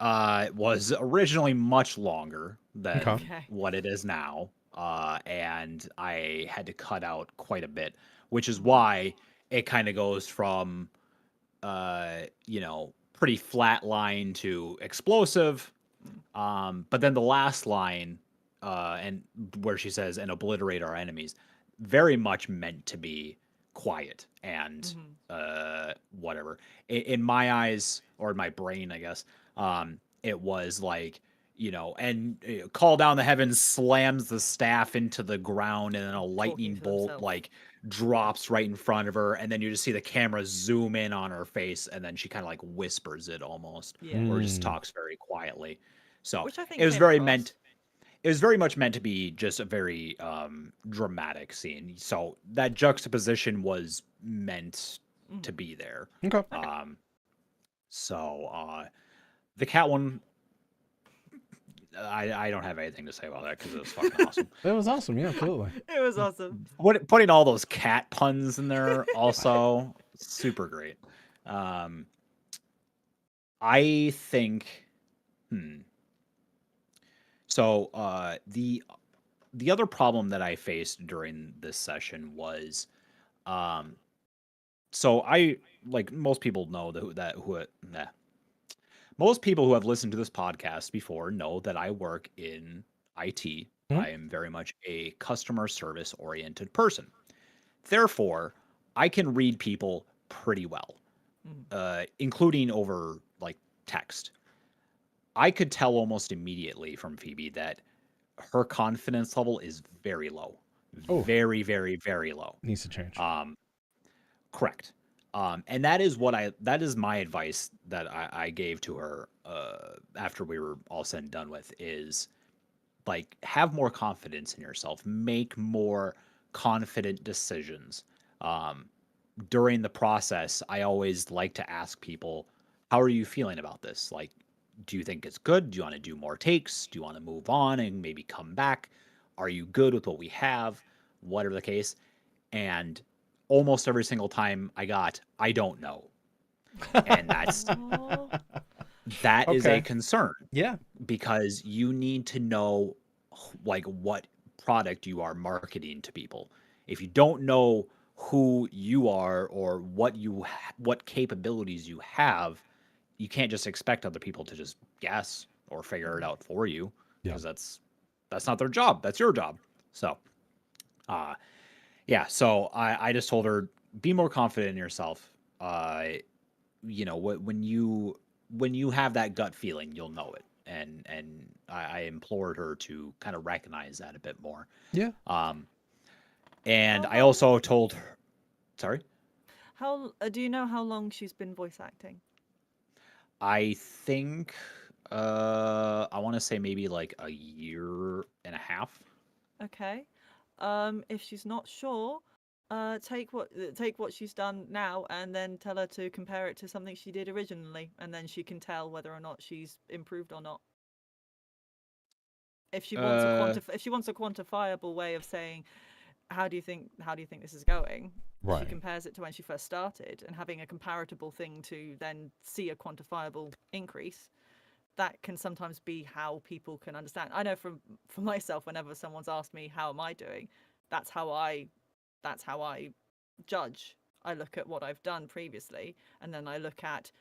was originally much longer than what it is now. And I had to cut out quite a bit, which is why it kind of goes from, pretty flat line to explosive. But then the last line, and where she says, and obliterate our enemies, very much meant to be quiet and whatever. In my eyes, or in my brain, I guess, it was like, and call down the heavens, slams the staff into the ground, and then a lightning to bolt himself. like drops right in front of her, and then you just see the camera zoom in on her face, and then she kind of like whispers it almost, Yeah. or just talks very quietly. So Which I think it was came very across. meant. It was very much meant to be just a very dramatic scene. So that juxtaposition was meant to be there. Okay. So the cat one, I don't have anything to say about that because it was fucking awesome. It was awesome. Yeah, absolutely. It was awesome. Putting all those cat puns in there also super great. I think. So the other problem that I faced during this session was, so I like most people know most people who have listened to this podcast before know that I work in IT. I am very much a customer service oriented person. Therefore, I can read people pretty well, including over like text. I could tell almost immediately from Phoebe that her confidence level is very low. Very, very, very low. Needs to change. Correct. And that is my advice that I gave to her after we were all said and done with, is like, have more confidence in yourself, make more confident decisions. During the process, I always like to ask people, how are you feeling about this? Like, do you think it's good? Do you want to do more takes? Do you want to move on and maybe come back? Are you good with what we have? Whatever the case. And almost every single time I don't know. And that is a concern. Yeah. Because you need to know like what product you are marketing to people. If you don't know who you are or what capabilities you have, you can't just expect other people to just guess or figure it out for you, because that's not their job. That's your job. So, so I just told her, be more confident in yourself. When you have that gut feeling, you'll know it. And I implored her to kind of recognize that a bit more. Yeah. And I also told her, sorry? How do you know how long she's been voice acting? I think I want to say maybe like a year and a half. Okay. If she's not sure, take what she's done now and then tell her to compare it to something she did originally, and then she can tell whether or not she's improved or not. If she wants if she wants a quantifiable way of saying, how do you think this is going? Right. She compares it to when she first started, and having a comparable thing to then see a quantifiable increase. That can sometimes be how people can understand. I know for myself, whenever someone's asked me how am I doing, that's how I judge. I look at what I've done previously, and then I look at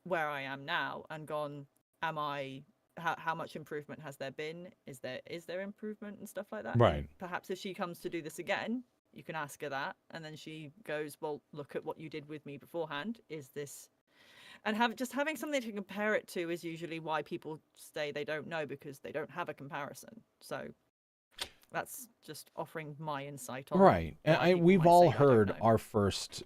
where I am now and gone, how much improvement has there been? Is there improvement and stuff like that? Right. And perhaps if she comes to do this again, you can ask her that, and then she goes, well, look at what you did with me beforehand. Is this... And having something to compare it to is usually why people say they don't know, because they don't have a comparison. So that's just offering my insight on Right. why And people we've might all say, "I don't heard know." our first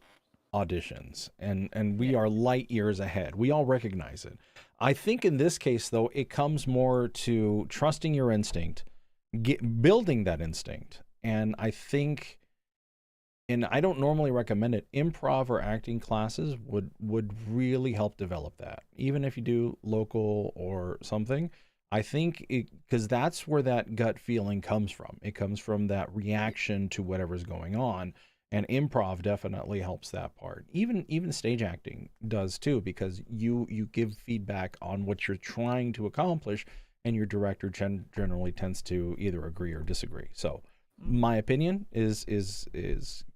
auditions, and we are light years ahead. We all recognize it. I think in this case, though, it comes more to trusting your instinct, building that instinct. And I think, and I don't normally recommend it, improv or acting classes would really help develop that. Even if you do local or something, I think because that's where that gut feeling comes from. It comes from that reaction to whatever's going on. And improv definitely helps that part. Even stage acting does too, because you give feedback on what you're trying to accomplish, and your director generally tends to either agree or disagree. So my opinion is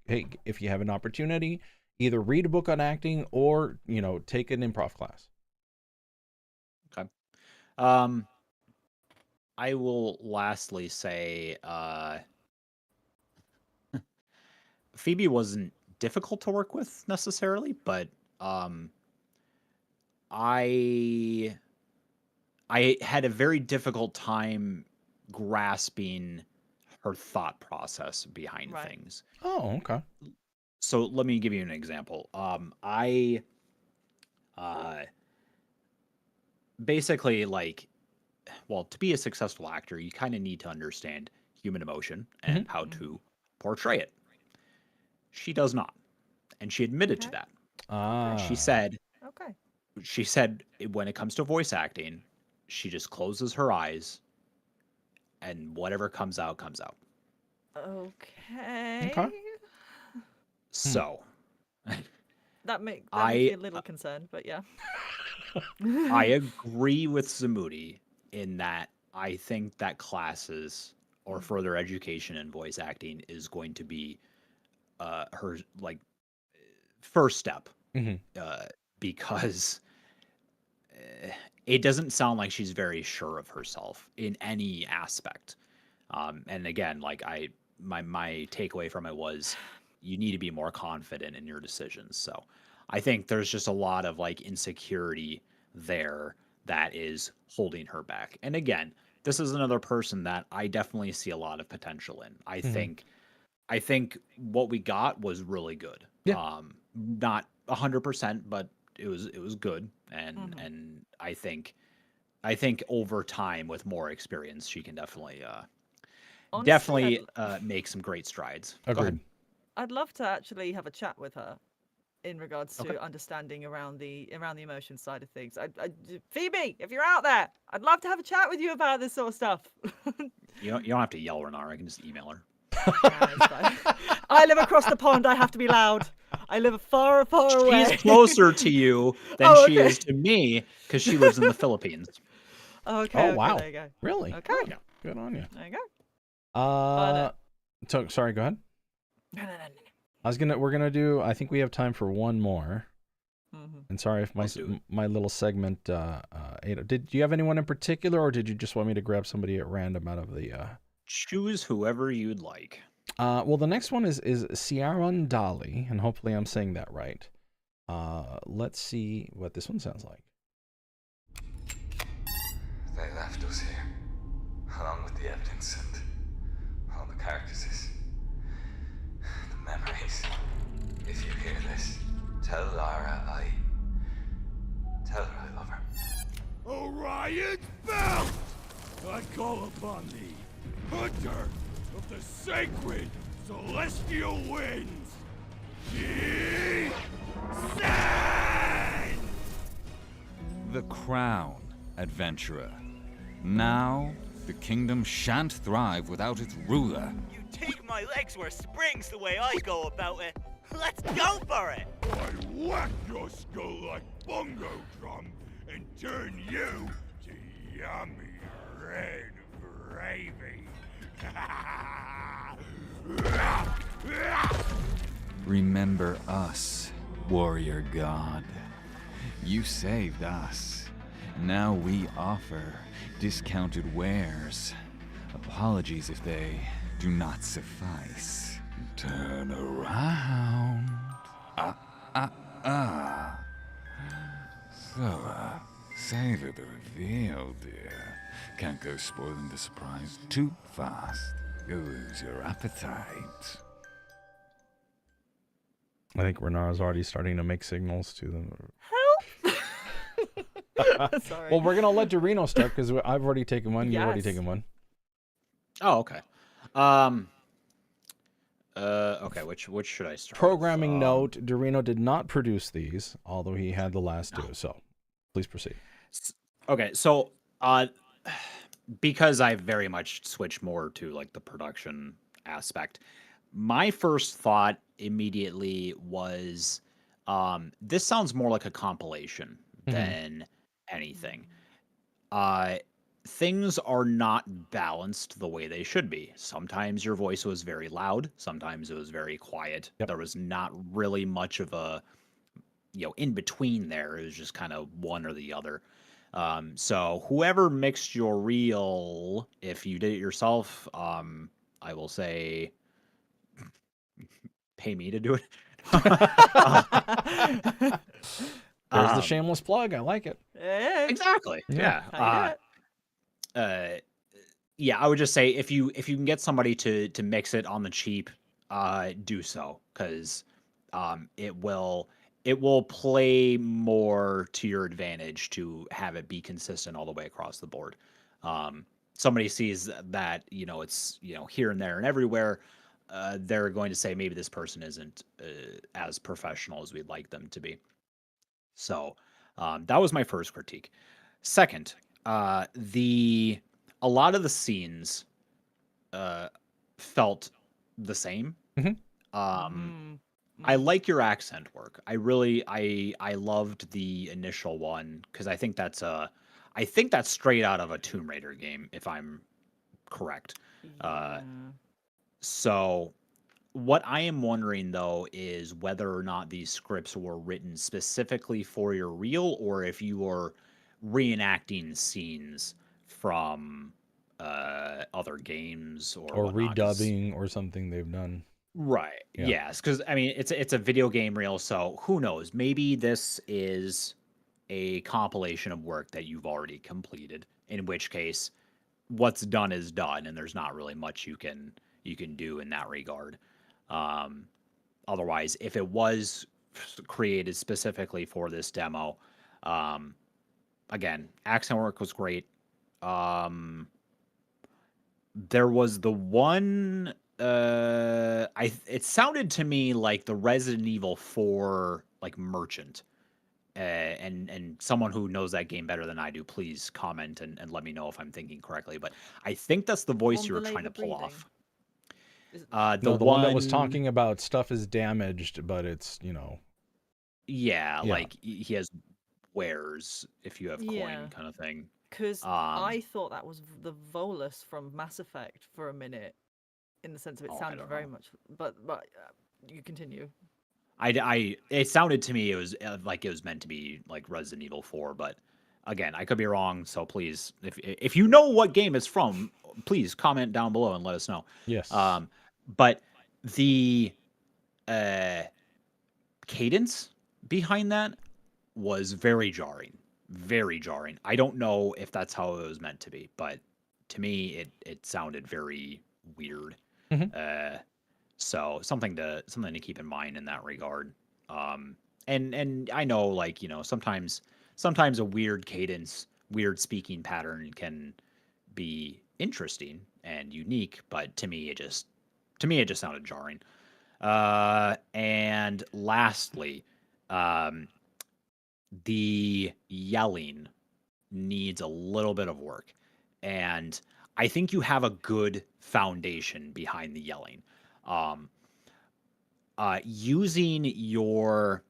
hey, if you have an opportunity, either read a book on acting or, take an improv class. Okay. I will lastly say Phoebe wasn't difficult to work with necessarily, but I I had a very difficult time grasping her thought process behind Right. things. Oh, okay. So let me give you an example. I basically like, well, to be a successful actor, you kind of need to understand human emotion and how to portray it. She does not, and she admitted to Okay. that. Ah. Okay. She said when it comes to voice acting, she just closes her eyes, and whatever comes out comes out. Okay. Okay. So That makes I me a little concerned, but yeah. I agree with Zamudi in that I think that classes or further education in voice acting is going to be her like first step, Mhm. because it doesn't sound like she's very sure of herself in any aspect. And again, like my takeaway from it was you need to be more confident in your decisions. So I think there's just a lot of like insecurity there that is holding her back. And again, this is another person that I definitely see a lot of potential in. I think what we got was really good. Yeah. Not 100%, but it was good. And I think over time with more experience, she can definitely Honestly, make some great strides. Go Agreed. ahead. I'd love to actually have a chat with her in regards to Okay. understanding around the emotion side of things. Phoebe, if you're out there, I'd love to have a chat with you about this sort of stuff. You don't have to yell, Renara. I can just email her. Nah, it's fine. I live across the pond. I have to be loud. I live far, far away. She's closer to you than Oh, she okay. is to me because she lives in the Philippines. Okay. Oh, wow. There you go. Really? Okay. Yeah. Good on you. There you go. Sorry, go ahead. No. We're gonna do, I think we have time for one more. Mhm. And sorry if Let's do it. my little segment, did you have anyone in particular, or did you just want me to grab somebody at random out of the, Choose whoever you'd like. well, the next one is Ciaran Dali, and hopefully I'm saying that right. Let's see what this one sounds like. They left us here, along with the evidence and all the carcasses. The memories. If you hear this, tell Lara tell her I love her. Orion's belt! I call upon thee, hunter of the sacred celestial winds. Descend! The crown, adventurer. Now, the kingdom shan't thrive without its ruler. You take my legs where springs the way I go about it. Let's go for it! I whack your skull like bongo drum and turn you to yummy red gravy. Remember us, warrior god. You saved us. Now we offer discounted wares. Apologies if they do not suffice. Turn around. So, savor the reveal, dear. Can't go spoiling the surprise too fast. You'll lose your appetite. I think Renara's already starting to make signals to them. Help! Sorry. Well, we're gonna let Dorino start because I've already taken one. You've already Yes. taken one. Oh, okay. Okay, which should I start with? Programming note: Dorino did not produce these, although he had the last two. So, please proceed. Okay, so because I very much switched more to like the production aspect, my first thought immediately was this sounds more like a compilation than anything. Things are not balanced the way they should be. Sometimes your voice was very loud, sometimes it was very quiet. There was not really much of a in between there. It was just kind of one or the other. So whoever mixed your reel, if you did it yourself, I will say pay me to do it. There's the shameless plug. I like it. Exactly. Yeah. Yeah, I would just say if you can get somebody to mix it on the cheap, do so, because it will play more to your advantage to have it be consistent all the way across the board. Somebody sees that it's here and there and everywhere, they're going to say maybe this person isn't as professional as we'd like them to be. So that was my first critique. Second, a lot of the scenes felt the same. I like your accent work. I loved the initial one because I think that's straight out of a Tomb Raider game, if I'm correct. So what I am wondering though is whether or not these scripts were written specifically for your reel, or if you are reenacting scenes from other games or whatnot, 'cause- redubbing or something they've done. Right. Yeah. Yes, because I mean it's a video game reel, so who knows? Maybe this is a compilation of work that you've already completed. In which case, what's done is done, and there's not really much you can do in that regard. Otherwise, if it was created specifically for this demo, again, accent work was great. There was the one. It sounded to me like the Resident Evil 4 like merchant. And someone who knows that game better than I do, please comment and let me know if I'm thinking correctly. But I think that's the voice you were trying to pull off. The one that was talking about stuff is damaged, but it's Yeah, like he has wares if you have coin kind of thing. Because I thought that was the Volus from Mass Effect for a minute, in the sense of it sounded very much. But you continue. It sounded to me it was like it was meant to be like Resident Evil 4, but again, I could be wrong. So please, if you know what game it's from, please comment down below and let us know. Yes. But the cadence behind that was very jarring. Very jarring. I don't know if that's how it was meant to be, but to me, it sounded very weird. So something to keep in mind in that regard. And I know, like, sometimes a weird cadence, weird speaking pattern can be interesting and unique, but to me it just sounded jarring. And lastly, the yelling needs a little bit of work, and I think you have a good foundation behind the yelling. Using your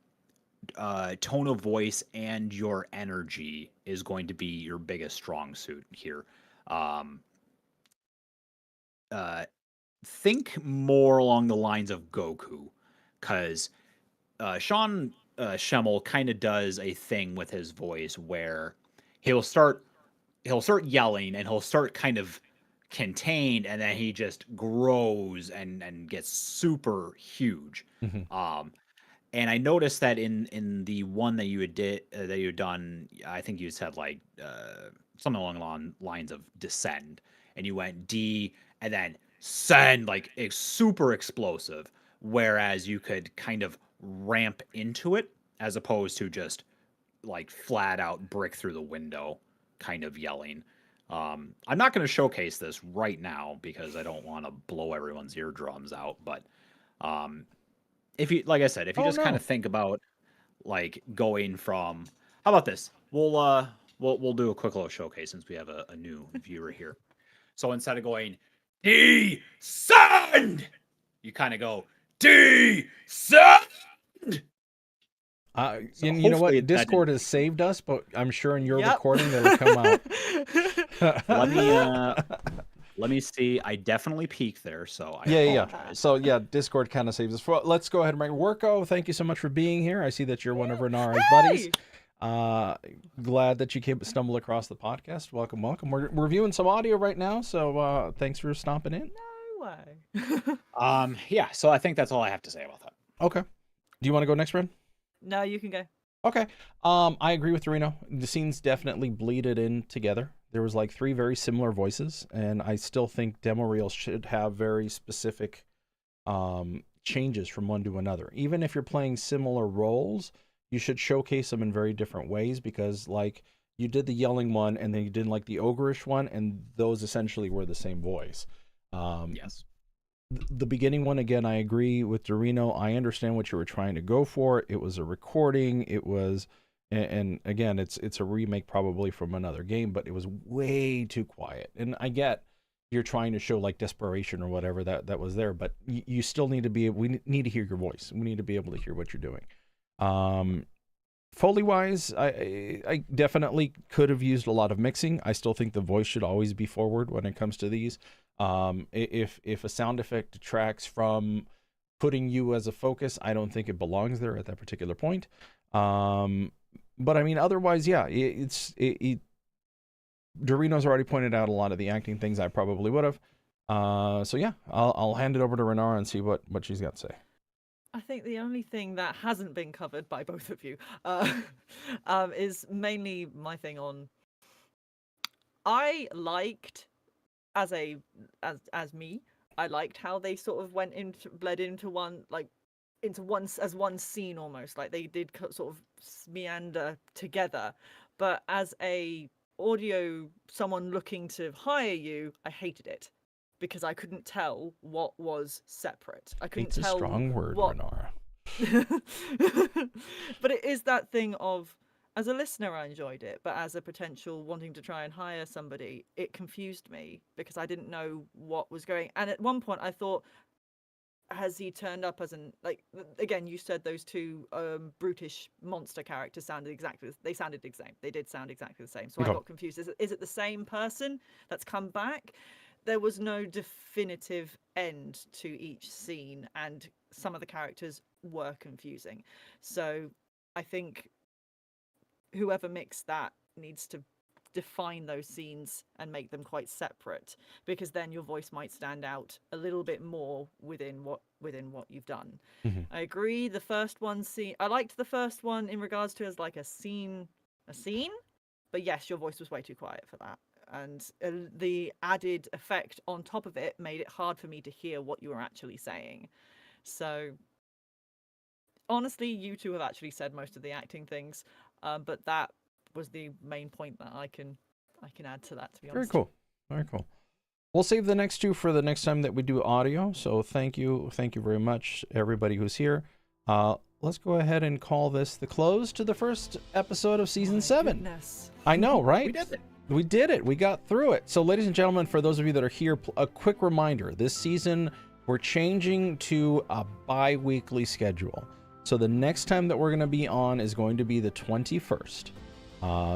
tone of voice and your energy is going to be your biggest strong suit here. Think more along the lines of Goku, because Sean Schemmel kind of does a thing with his voice where he'll start yelling and he'll start kind of contained, and then he just grows and gets super huge. And I noticed that in the one that you had done, I think you said like something along the lines of descend, and you went D and then send, like it's super explosive, whereas you could kind of ramp into it as opposed to just like flat out brick through the window kind of yelling. I'm not going to showcase this right now because I don't want to blow everyone's eardrums out, but if you, like I said, if you just kind of think about like going from, how about this? We'll do a quick little showcase since we have a new viewer here. So instead of going descend, you kind of go descend. And you know what? Discord has saved us, but I'm sure in your recording it'll come out. Let me see. I definitely peaked there, so I apologize. So yeah, Discord kind of saves us. Well, let's go ahead and bring Worko. Thank you so much for being here. I see that you're one of Renara's buddies. Glad that you stumbled across the podcast. Welcome. We're reviewing some audio right now, so thanks for stomping in. No way. Yeah. So I think that's all I have to say about that. Okay. Do you want to go next, Red? No, you can go. Okay. I agree with Reno. The scenes definitely bleeded in together. There was like 3 very similar voices, and I still think demo reels should have very specific changes from one to another. Even if you're playing similar roles, you should showcase them in very different ways, because like you did the yelling one and then you did like the ogreish one, and those essentially were the same voice. Yes. The beginning one, again, I agree with Dorino. I understand what you were trying to go for. It was a recording. It was, and again, it's a remake probably from another game, but it was way too quiet. And I get you're trying to show like desperation or whatever that was there, but you still need to be, we need to hear your voice. We need to be able to hear what you're doing. Foley wise, I definitely could have used a lot of mixing. I still think the voice should always be forward when it comes to these. If a sound effect detracts from putting you as a focus, I don't think it belongs there at that particular point. But I mean, otherwise, yeah, Dorino's already pointed out a lot of the acting things I probably would have. So yeah, I'll hand it over to Renara and see what she's got to say. I think the only thing that hasn't been covered by both of you is mainly my thing on. I liked as me, I liked how they sort of bled into one, like into one as one scene almost, like they did sort of meander together. But as a audio someone looking to hire you, I hated it. Because I couldn't tell what was separate. I couldn't tell. It's a strong word, Renara. But it is that thing of, as a listener, I enjoyed it, but as a potential wanting to try and hire somebody, it confused me because I didn't know what was going. And at one point, I thought, has he turned up as an, like, again, you said those 2 brutish monster characters sounded exactly, they sounded the same. They did sound exactly the same. So I got confused. Is it the same person that's come back? There was no definitive end to each scene, and some of the characters were confusing. So I think whoever mixed that needs to define those scenes and make them quite separate, because then your voice might stand out a little bit more within what you've done. Mm-hmm. I agree. The first one I liked the first one in regards to as like a scene, but yes, your voice was way too quiet for that. And the added effect on top of it made it hard for me to hear what you were actually saying. So honestly, you 2 have actually said most of the acting things, but that was the main point that I can add to that, to be honest. Very cool. We'll save the next 2 for the next time that we do audio. So thank you very much, everybody who's here. Let's go ahead and call this the close to the first episode of season 7. Goodness. I know, right? We did it. We got through it. So ladies and gentlemen, for those of you that are here, a quick reminder, this season we're changing to a bi-weekly schedule. So the next time that we're going to be on is going to be the 21st.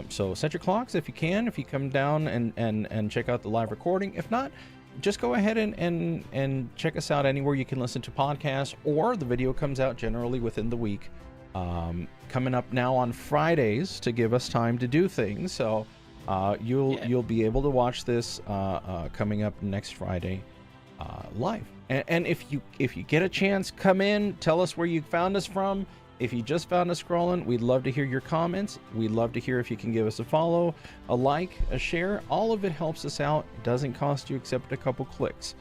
So set your clocks if you can, if you come down and check out the live recording. If not, just go ahead and check us out anywhere you can listen to podcasts, or the video comes out generally within the week. Coming up now on Fridays to give us time to do things. So you'll be able to watch this coming up next Friday live. And if you get a chance, come in, tell us where you found us from. If you just found us scrolling, we'd love to hear your comments. We'd love to hear if you can give us a follow, a like, a share. All of it helps us out. It doesn't cost you except a couple clicks.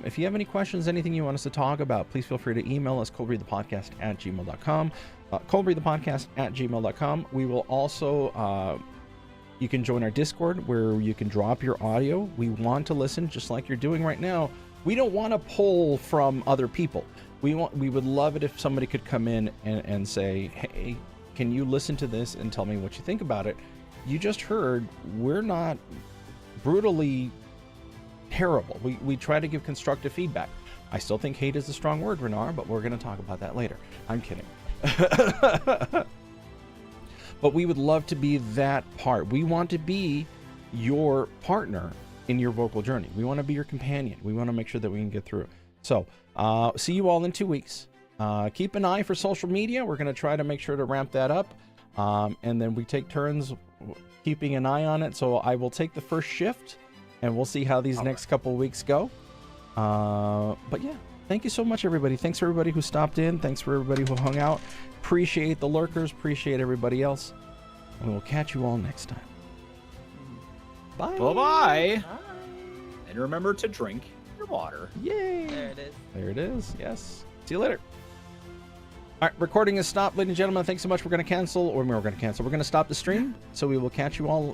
If you have any questions, anything you want us to talk about, please feel free to email us, coldbreathethepodcast@gmail.com. coldbreathethepodcast@gmail.com. We will also, you can join our Discord where you can drop your audio. We want to listen just like you're doing right now. We don't want to pull from other people. We would love it if somebody could come in and say, hey, can you listen to this and tell me what you think about it? You just heard, we're not brutally terrible. We try to give constructive feedback. I still think hate is a strong word, Renard, but we're going to talk about that later. I'm kidding. But we would love to be that part. We want to be your partner in your vocal journey. We want to be your companion. We want to make sure that we can get through. So see you all in 2 weeks. Keep an eye for social media. We're going to try to make sure to ramp that up. And then we take turns keeping an eye on it. So I will take the first shift and we'll see how these next couple of weeks go. But yeah, Thank you so much, everybody. Thanks for everybody who stopped in. Thanks for everybody who hung out. Appreciate the lurkers. Appreciate everybody else. And we'll catch you all next time. Bye. Bye-bye. And remember to drink your water. Yay. There it is. There it is. Yes. See you later. All right, recording is stopped, ladies and gentlemen. Thanks so much. We're going to cancel, or we're going to cancel. We're going to stop the stream. So we will catch you all